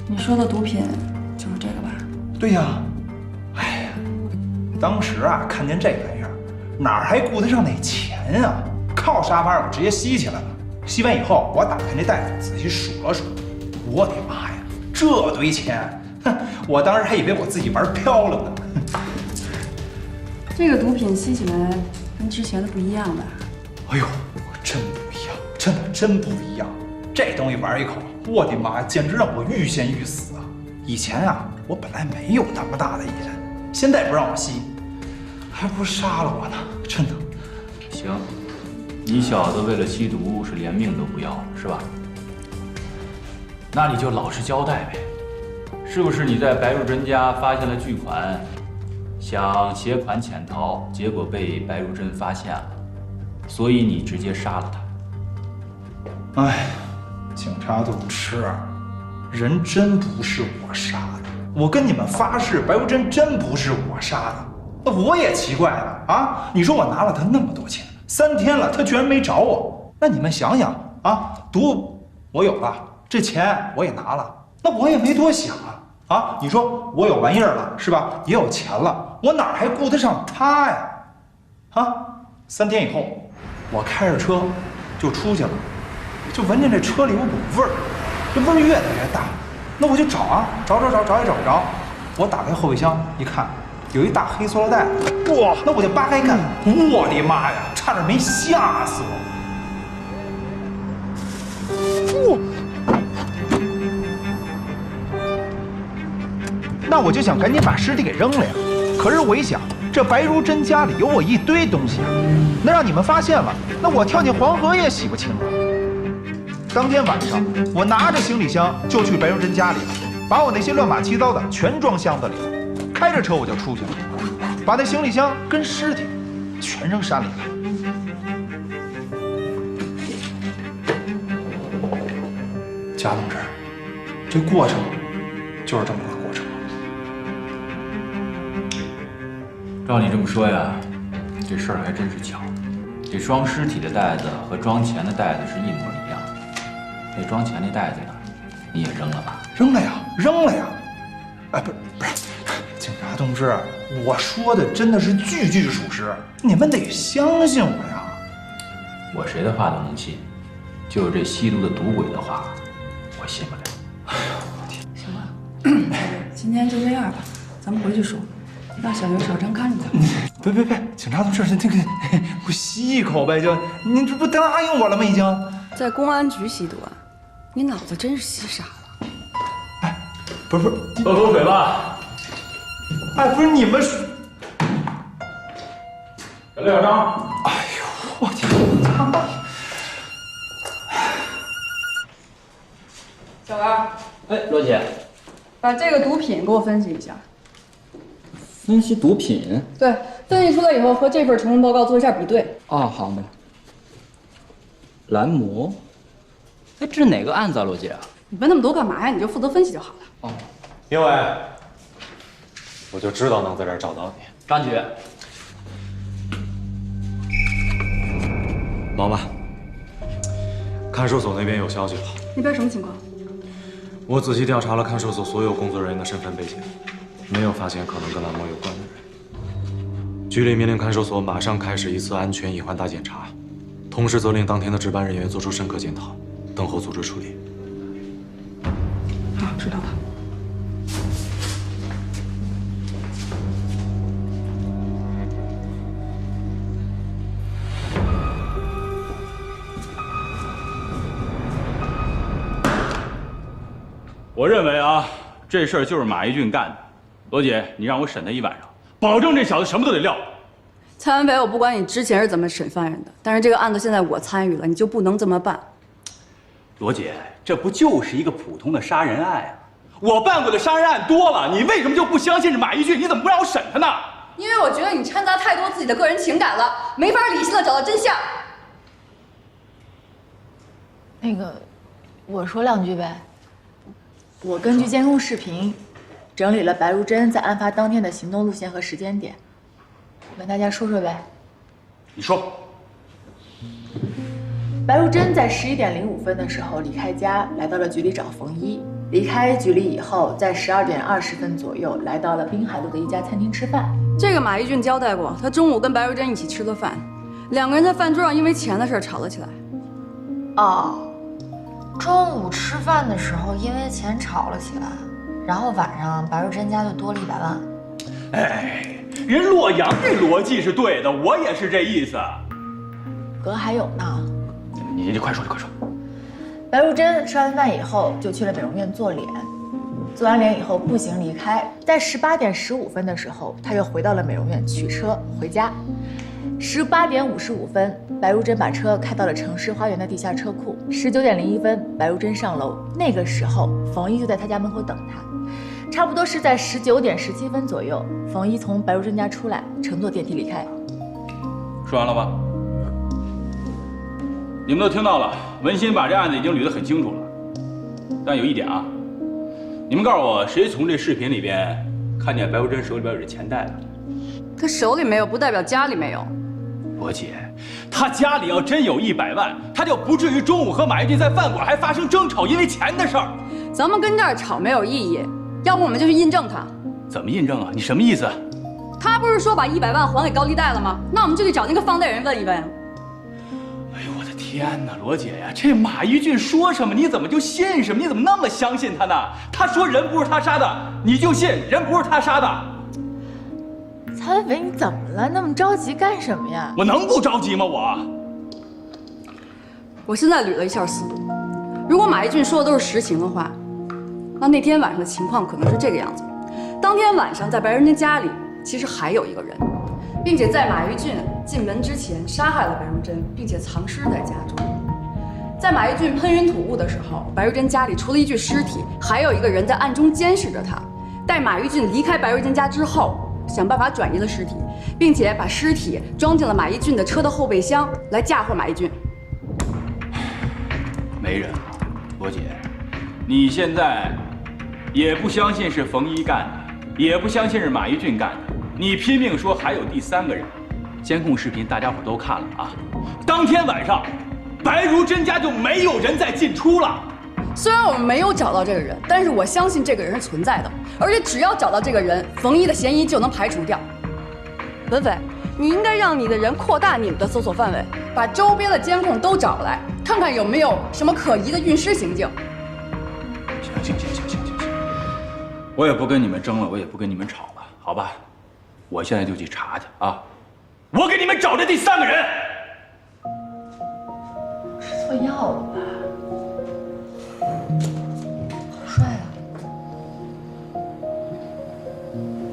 你说的毒品就是这个吧？对呀，哎呀，当时啊看见这玩意儿，哪儿还顾得上那钱啊？靠沙发上我直接吸起来了。吸完以后，我打开那袋子仔细数了数，我的妈呀，这堆钱！哼，我当时还以为我自己玩飘了呢。这个毒品吸起来跟之前的不一样吧？哎呦，真不一样，真不一样！这东西玩一口，我的妈呀，简直让我欲仙欲死啊！以前啊，我本来没有那么大的瘾，现在不让我吸，还不如杀了我呢！真的。行，你小子为了吸毒是连命都不要了，是吧？那你就老实交代呗，是不是你在白如珍家发现了巨款，想携款潜逃，结果被白如珍发现了，所以你直接杀了他？哎，警察同志，人真不是我杀的，我跟你们发誓，白如珍真不是我杀的。那我也奇怪了啊！你说我拿了他那么多钱，3天了，他居然没找我。那你们想想啊，毒我有了，这钱我也拿了，那我也没多想啊！你说我有玩意儿了是吧？也有钱了，我哪还顾得上他呀？啊！3天以后，我开着车就出去了，就闻见这车里有股味儿，这味儿越来越大，那我就找啊，找也找不着。我打开后备箱一看，有一大黑塑料袋，哇！那我就扒开一看，我的妈呀，差点没吓死我！那我就想赶紧把尸体给扔了呀。可是我一想，这白如珍家里有我一堆东西啊，那让你们发现了，那我跳进黄河也洗不清了。当天晚上，我拿着行李箱就去白如珍家里了，把我那些乱码七糟的全装箱子里了，开着车我就出去了，把那行李箱跟尸体全扔山里了。贾同志，这过程就是这么个过程。照你这么说呀，这事儿还真是巧。这装尸体的袋子和装钱的袋子是一模一样的。那装钱那袋子呢，你也扔了吧？扔了呀！哎，不是，警察同志，我说的真的是句句属实，你们得相信我呀。我谁的话都能信，就是这吸毒的赌鬼的话，我信不了。哎呦，我天！行了，今天就这样吧，咱们回去说，让小刘、小张看着他。别，警察同志，这个我吸一口呗，就您这不答应我了吗？已经在公安局吸毒啊？你脑子真是吸傻了。哎，不是，喝口水吧。哎，不是你们，小刘、小张。哎呦，我天！小王，哎，罗姐，把这个毒品给我分析一下。分析毒品？对，分析出来以后和这份成分报告做一下比对。哦，好的。蓝魔，哎，这是哪个案子啊，罗姐？你问那么多干嘛呀？你就负责分析就好了。哦，因为我就知道能在这儿找到你。张局，忙吧。看守所那边有消息了。那边什么情况？我仔细调查了看守所所有工作人员的身份背景，没有发现可能跟蓝魔有关的人。局里命令看守所马上开始一次安全隐患大检查，同时责令当天的值班人员做出深刻检讨，等候组织处理。好，知道了。我认为啊，这事儿就是马一俊干的。罗姐，你让我审他一晚上，保证这小子什么都得撂。蔡文北，我不管你之前是怎么审犯人的，但是这个案子现在我参与了，你就不能这么办。罗姐，这不就是一个普通的杀人案啊？我办过的杀人案多了，你为什么就不相信这马一俊？你怎么不让我审他呢？因为我觉得你掺杂太多自己的个人情感了，没法理性的找到真相。那个，我说两句呗。我根据监控视频，整理了白如珍在案发当天的行动路线和时间点，我跟大家说说呗。你说。白如珍在11点05分的时候离开家，来到了局里找冯一。离开局里以后，在12点20分左右来到了滨海路的一家餐厅吃饭。这个马一俊交代过，他中午跟白如珍一起吃了饭，两个人在饭桌上因为钱的事吵了起来。哦。中午吃饭的时候因为钱吵了起来，然后晚上白如珍家就多了100万。哎，人洛阳这逻辑是对的，我也是这意思。哥还有呢，你快说，快说。白如珍吃完饭以后就去了美容院做脸，做完脸以后步行离开，在18点15分的时候，他又回到了美容院取车回家。18点55分，白如珍把车开到了城市花园的地下车库。19点01分，白如珍上楼，那个时候冯一就在他家门口等他。差不多是在19点17分左右，冯一从白如珍家出来，乘坐电梯离开。说完了吧？你们都听到了，文心把这案子已经捋得很清楚了。但有一点啊，你们告诉我，谁从这视频里边看见白如珍手里边有这钱袋子？他手里没有，不代表家里没有。罗姐，他家里要真有100万，他就不至于中午和马一俊在饭馆还发生争吵，因为钱的事儿。咱们跟这儿吵没有意义，要不我们就去印证他。怎么印证啊？你什么意思？他不是说把100万还给高利贷了吗？那我们就去找那个放贷人问一问。哎呦我的天哪，罗姐呀，这马一俊说什么你怎么就信什么？你怎么那么相信他呢？他说人不是他杀的，你就信人不是他杀的。曹文伟，你怎么了？那么着急干什么呀？我能不着急吗？我现在捋了一下思路，如果马一俊说的都是实情的话，那天晚上的情况可能是这个样子：当天晚上在白如珍家里，其实还有一个人，并且在马一俊进门之前杀害了白如珍，并且藏尸在家中。在马一俊喷云吐雾的时候，白如珍家里除了一具尸体，还有一个人在暗中监视着他。待马一俊离开白如珍家之后，想办法转移了尸体，并且把尸体装进了马一俊的车的后备箱，来嫁祸马一俊。没人了，罗姐，你现在也不相信是冯一干的，也不相信是马一俊干的，你拼命说还有第3个人。监控视频大家伙都看了啊，当天晚上白如珍家就没有人在进出了。虽然我们没有找到这个人，但是我相信这个人是存在的，而且只要找到这个人，冯一的嫌疑就能排除掉。文飞，你应该让你的人扩大你们的搜索范围，把周边的监控都找来，看看有没有什么可疑的运尸行径。行，我也不跟你们争了，我也不跟你们吵了，好吧？我现在就去查去啊！我给你们找这第3个人。吃错药了吧？好帅啊！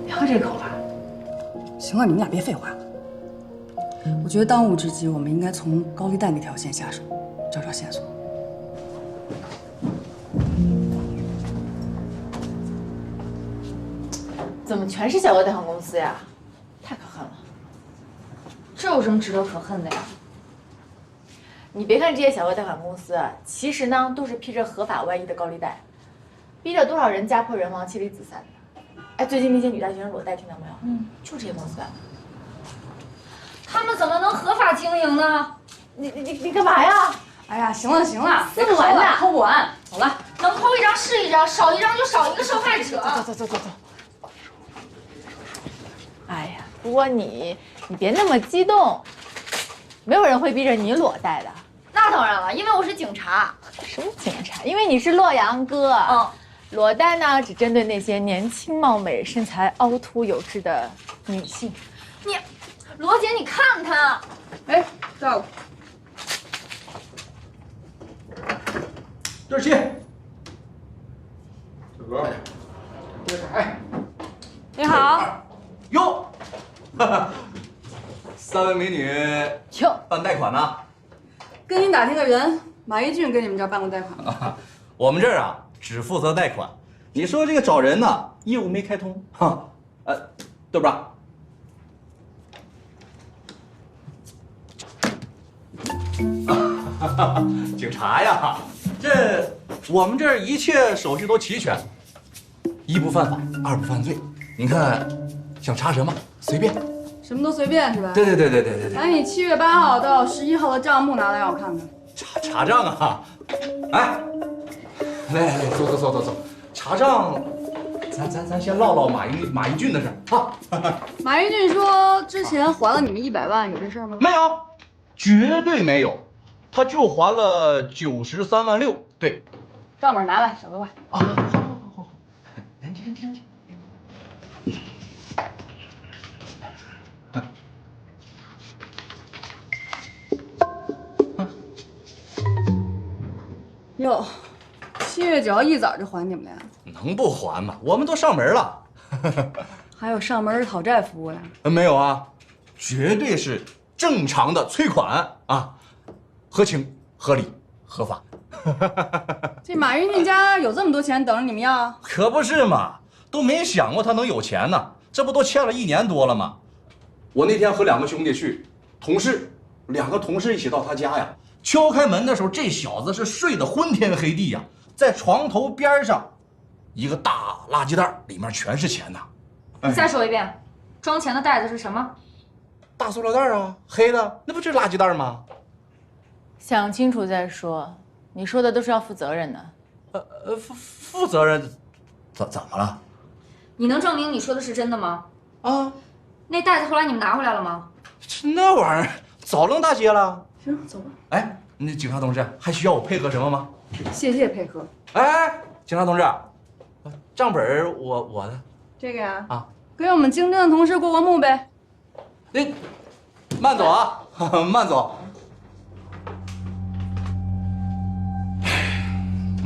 别喝这口了。行了，你们俩别废话了。我觉得当务之急，我们应该从高利贷那条线下手，找找线索。怎么全是小额贷款公司呀？太可恨了！这有什么值得可恨的呀？你别看这些小额贷款公司，其实呢都是披着合法外衣的高利贷，逼着多少人家破人亡、妻离子散的。哎，最近那些女大学生裸贷，听到没有？就这些公司干的。他们怎么能合法经营呢？你干嘛呀？哎呀，行了，别不完的，偷不完，走了。能抠一张是一张，少一张就少一个受害者。走。哎呀，不过你别那么激动，没有人会逼着你裸贷的。那当然了，因为我是警察。什么警察？因为你是洛阳哥。裸贷呢，只针对那些年轻貌美、身材凹凸有致的女性。罗姐，你看他。哎，到了。对不起，小哥，哎，你好。哟，三位美女哟，办贷款呢？跟您打听个人，马一俊跟你们这儿办过贷款。我们这儿啊，只负责贷款。你说这个找人呢，业务没开通，哈，对吧？警察呀，这我们这儿一切手续都齐全，一不犯法，二不犯罪。您看，想查什么随便，什么都随便是吧？对。把你7月8号到11号的账目拿来让我看看。查账啊！哎，来，走，查账，咱先唠唠马一俊的事儿啊。马一俊说之前还了你们100万，有这事儿吗？没有，绝对没有，他就还了93.6万。对，账本拿来，小哥快。好，您。哟，7月9号一早就还你们了呀？能不还吗？我们都上门了。还有上门讨债服务呀？没有啊，绝对是正常的催款啊，合情合理合法。这马一俊家有这么多钱等着你们要？可不是嘛，都没想过他能有钱呢。这不都欠了1年多了吗？我那天和2个兄弟去，2个同事一起到他家呀。敲开门的时候，这小子是睡得昏天黑地呀，在床头边上，一个大垃圾袋，里面全是钱呐。你再说一遍，装钱的袋子是什么？大塑料袋啊，黑的，那不就是垃圾袋吗？想清楚再说。你说的都是要负责任的。负责任，怎么了？你能证明你说的是真的吗？啊，那袋子后来你们拿回来了吗？那玩意儿早扔大街了。行，走吧。哎，那警察同志还需要我配合什么吗？谢谢配合。哎，警察同志，账本我的这个呀，啊，给我们经侦的同事过过目呗。您慢走啊，慢走。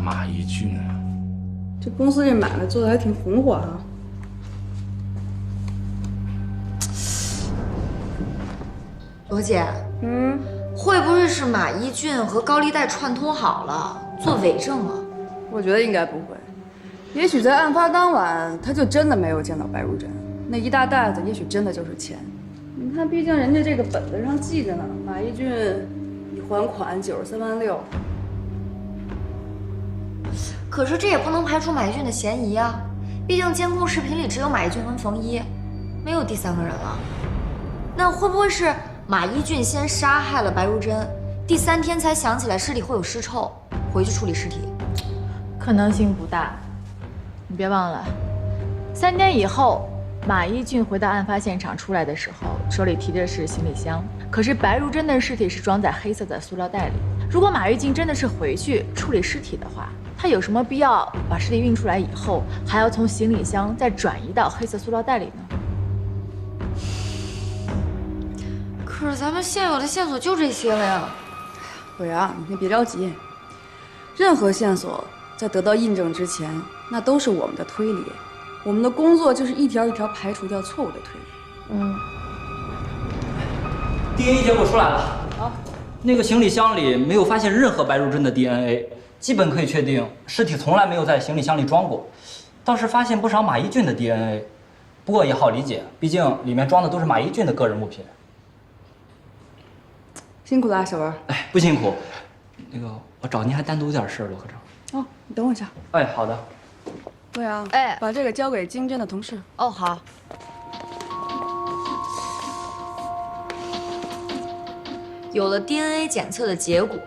马一俊，这公司这买卖做的还挺红火啊。罗姐，会不会是马一俊和高利贷串通好了做伪证啊？我觉得应该不会，也许在案发当晚他就真的没有见到白如珍，那一大袋子也许真的就是钱。你看，毕竟人家这个本子上记着呢，马一俊已还款93.6万。可是这也不能排除马一俊的嫌疑啊，毕竟监控视频里只有马一俊跟冯一，没有第3个人了。那会不会是马一俊先杀害了白如珍，第3天才想起来尸体会有尸臭，回去处理尸体？可能性不大。你别忘了，3天以后，马一俊回到案发现场出来的时候，手里提的是行李箱，可是白如珍的尸体是装在黑色的塑料袋里。如果马一俊真的是回去处理尸体的话，他有什么必要把尸体运出来以后，还要从行李箱再转移到黑色塑料袋里呢？可是咱们现有的线索就这些了呀。伟阳，你别着急，任何线索在得到印证之前，那都是我们的推理。我们的工作就是一条一条排除掉错误的推理。DNA 结果出来了。好，那个行李箱里没有发现任何白如珍的 DNA， 基本可以确定尸体从来没有在行李箱里装过。倒是发现不少马一俊的 DNA， 不过也好理解，毕竟里面装的都是马一俊的个人物品。辛苦了啊，小文。哎，不辛苦。那个，我找您还单独有点事儿，罗科长。哦，你等我一下。哎，好的。对啊，把这个交给经侦的同事。哦，好。有了 DNA 检测的结果，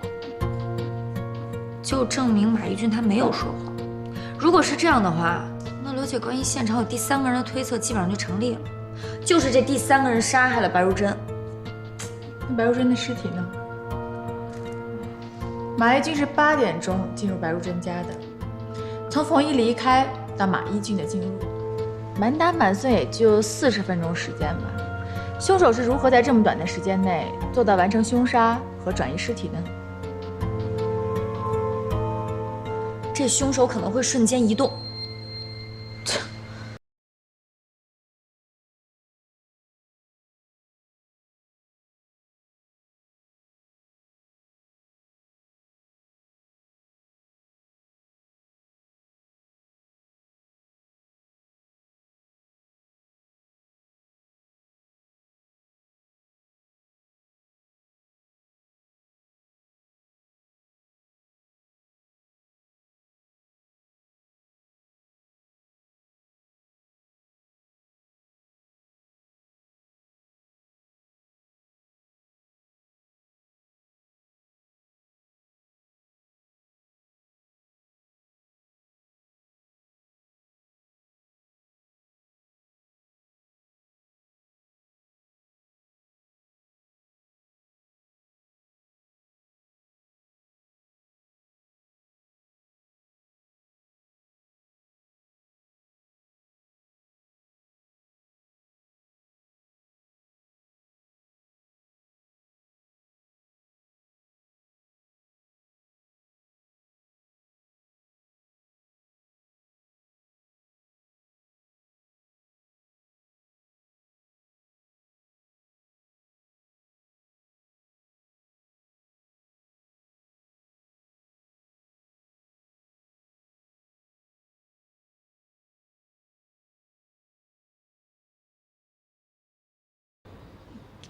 就证明马一俊他没有说谎。如果是这样的话，那罗姐关于现场有第3个人的推测基本上就成立了，就是这第3个人杀害了白如真。那白如真的尸体呢？马一俊是8点钟进入白如真家的，从冯一离开到马一俊的进入，满打满算也就40分钟时间吧。凶手是如何在这么短的时间内做到完成凶杀和转移尸体呢？这凶手可能会瞬间移动。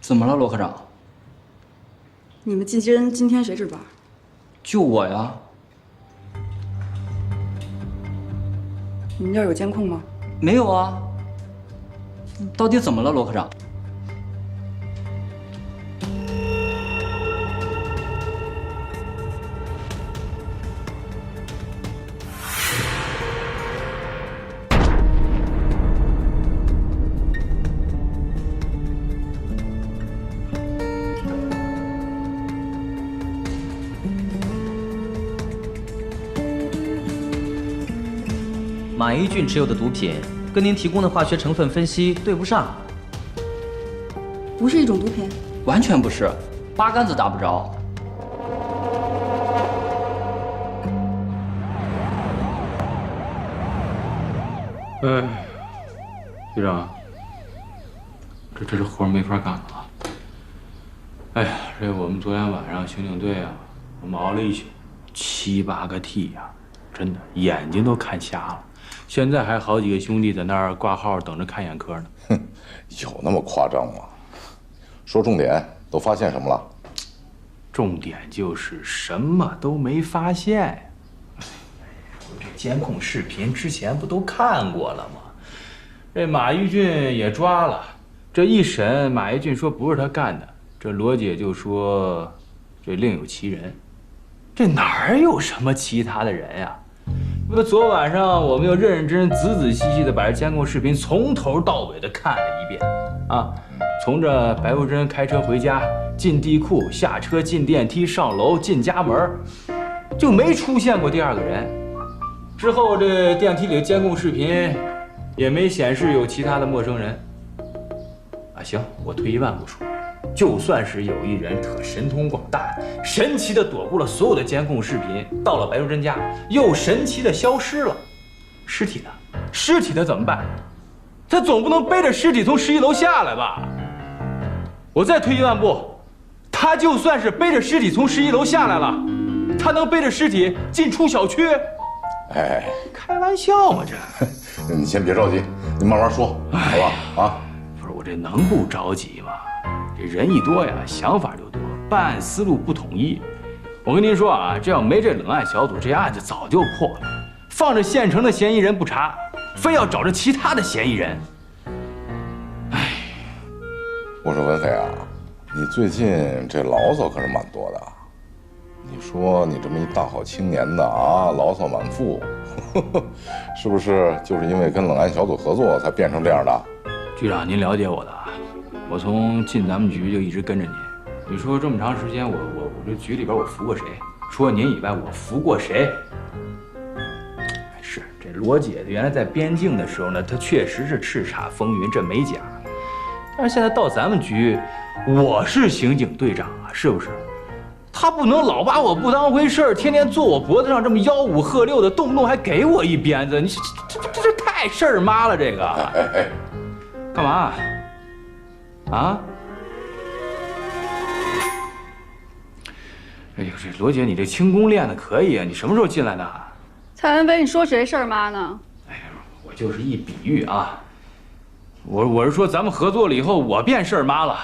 怎么了，罗科长？你们技侦今天谁值班？就我呀。你们这儿有监控吗？没有啊。到底怎么了，罗科长？马一俊持有的毒品跟您提供的化学成分分析对不上，不是一种毒品，完全不是，八竿子打不着。局长，这活没法干了。哎呀，这我们昨天晚上刑警队啊，我们熬了一宿，7、8个 T 呀，真的眼睛都看瞎了。现在还好几个兄弟在那儿挂号等着看眼科呢。哼，有那么夸张吗？说重点，都发现什么了？重点就是什么都没发现。这监控视频之前不都看过了吗？这马一俊也抓了，这一审马一俊说不是他干的，这罗姐就说这另有其人。这哪儿有什么其他的人呀？那么昨晚上我们又认认真真、仔仔细细的把这监控视频从头到尾的看了一遍，啊，从这白如真开车回家，进地库，下车，进电梯，上楼，进家门，就没出现过第2个人。之后这电梯里的监控视频也没显示有其他的陌生人。啊，行，我退1万步说，就算是有一人特神通广大，神奇的躲过了所有的监控视频，到了白如真家，又神奇的消失了。尸体呢？尸体的怎么办？他总不能背着尸体从11楼下来吧？我再退1万步，他就算是背着尸体从11楼下来了，他能背着尸体进出小区？哎，开玩笑吗？这，你先别着急，你慢慢说，好吧？啊，不是我这能不着急吗？这人一多呀，想法就多，办案思路不统一。我跟您说啊，这要没这冷案小组，这案子早就破了。放着现成的嫌疑人不查，非要找着其他的嫌疑人。哎，我说文飞啊，你最近这牢骚可是蛮多的，你你说你这么一大好青年的啊，牢骚满腹，是不是就是因为跟冷案小组合作才变成这样的？局长，您了解我的，我从进咱们局就一直跟着您。你说这么长时间，我这局里边我服过谁？除了您以外，我服过谁？是这罗姐原来在边境的时候呢，她确实是叱咤风云，这没假。但是现在到咱们局，我是刑警队长啊，是不是？他不能老把我不当回事儿，天天坐我脖子上这么吆五喝六的，动不动还给我一鞭子，你这太事儿妈了，这个。哎，干嘛？啊？哎呦，这罗姐，你这轻功练的可以啊！你什么时候进来的？蔡文飞，你说谁事儿妈呢？哎呀，我就是一比喻啊。我是说，咱们合作了以后，我变事儿妈了。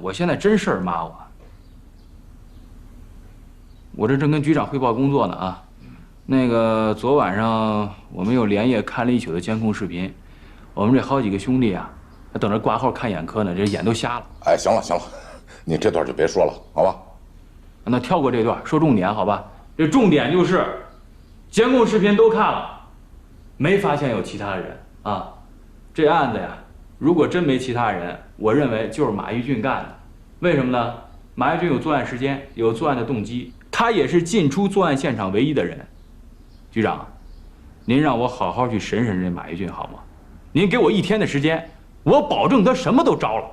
我现在真事儿妈我这正跟局长汇报工作呢啊。那个昨晚上我们又连夜看了一宿的监控视频，我们这好几个兄弟啊，等着挂号看眼科呢，这眼都瞎了。哎，行了，你这段就别说了，好吧？那跳过这段，说重点好吧？这重点就是，监控视频都看了，没发现有其他人啊。这案子呀，如果真没其他人，我认为就是马玉俊干的。为什么呢？马玉俊有作案时间，有作案的动机，他也是进出作案现场唯一的人。局长，您让我好好去审审这马玉俊好吗？您给我1天的时间，我保证他什么都招了。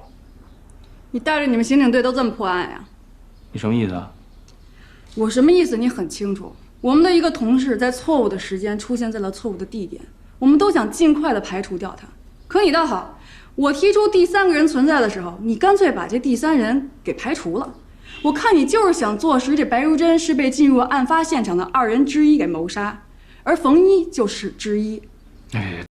你带着你们刑警队都这么破案呀？你什么意思啊？我什么意思你很清楚。我们的一个同事在错误的时间出现在了错误的地点，我们都想尽快的排除掉他。可你倒好，我提出第3个人存在的时候，你干脆把这第3人给排除了。我看你就是想坐实这白如珍是被进入案发现场的2人之一给谋杀，而冯一就是之一。哎。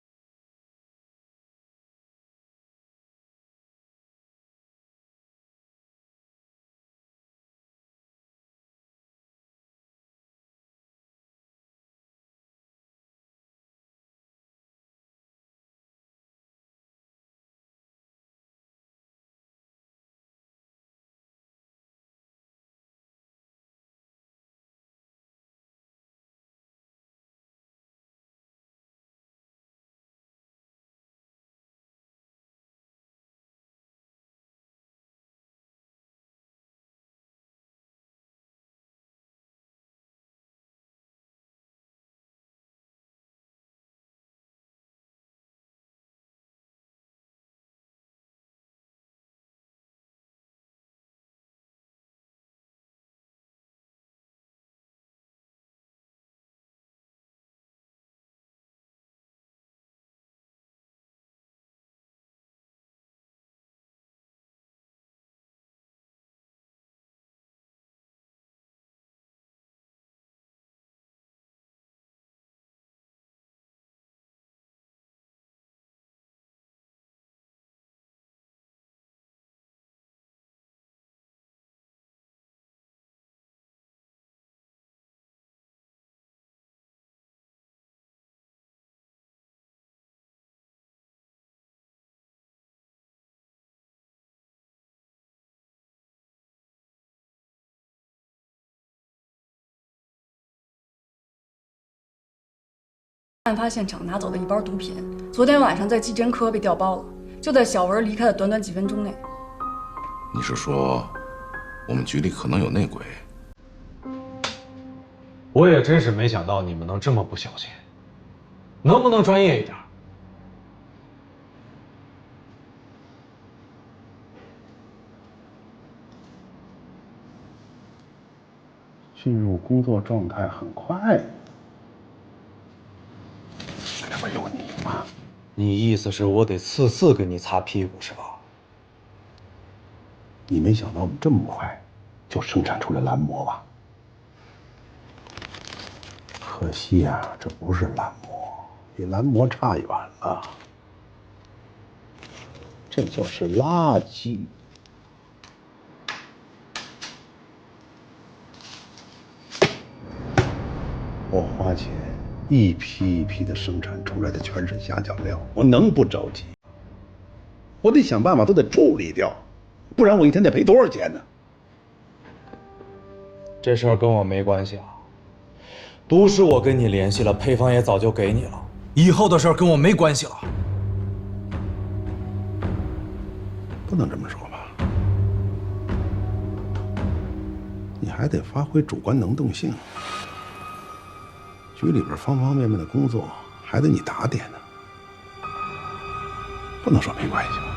案发现场拿走了一包毒品，昨天晚上在技侦科被调包了，就在小文离开的短短几分钟内。你是说，我们局里可能有内鬼？我也真是没想到你们能这么不小心，能不能专业一点？进入工作状态很快。这不有你吗？你意思是我得次次给你擦屁股是吧？你没想到我们这么快就生产出来蓝魔吧？可惜呀，这不是蓝魔，比蓝魔差远了。这就是垃圾。我花钱一批一批的生产出来的全是下脚料，我能不着急？我得想办法都得处理掉，不然我一天得赔多少钱呢？这事儿跟我没关系啊。毒是我跟你联系了，配方也早就给你了，以后的事儿跟我没关系了。不能这么说吧？你还得发挥主观能动性。局里边方方面面的工作还得你打点呢，不能说没关系吧？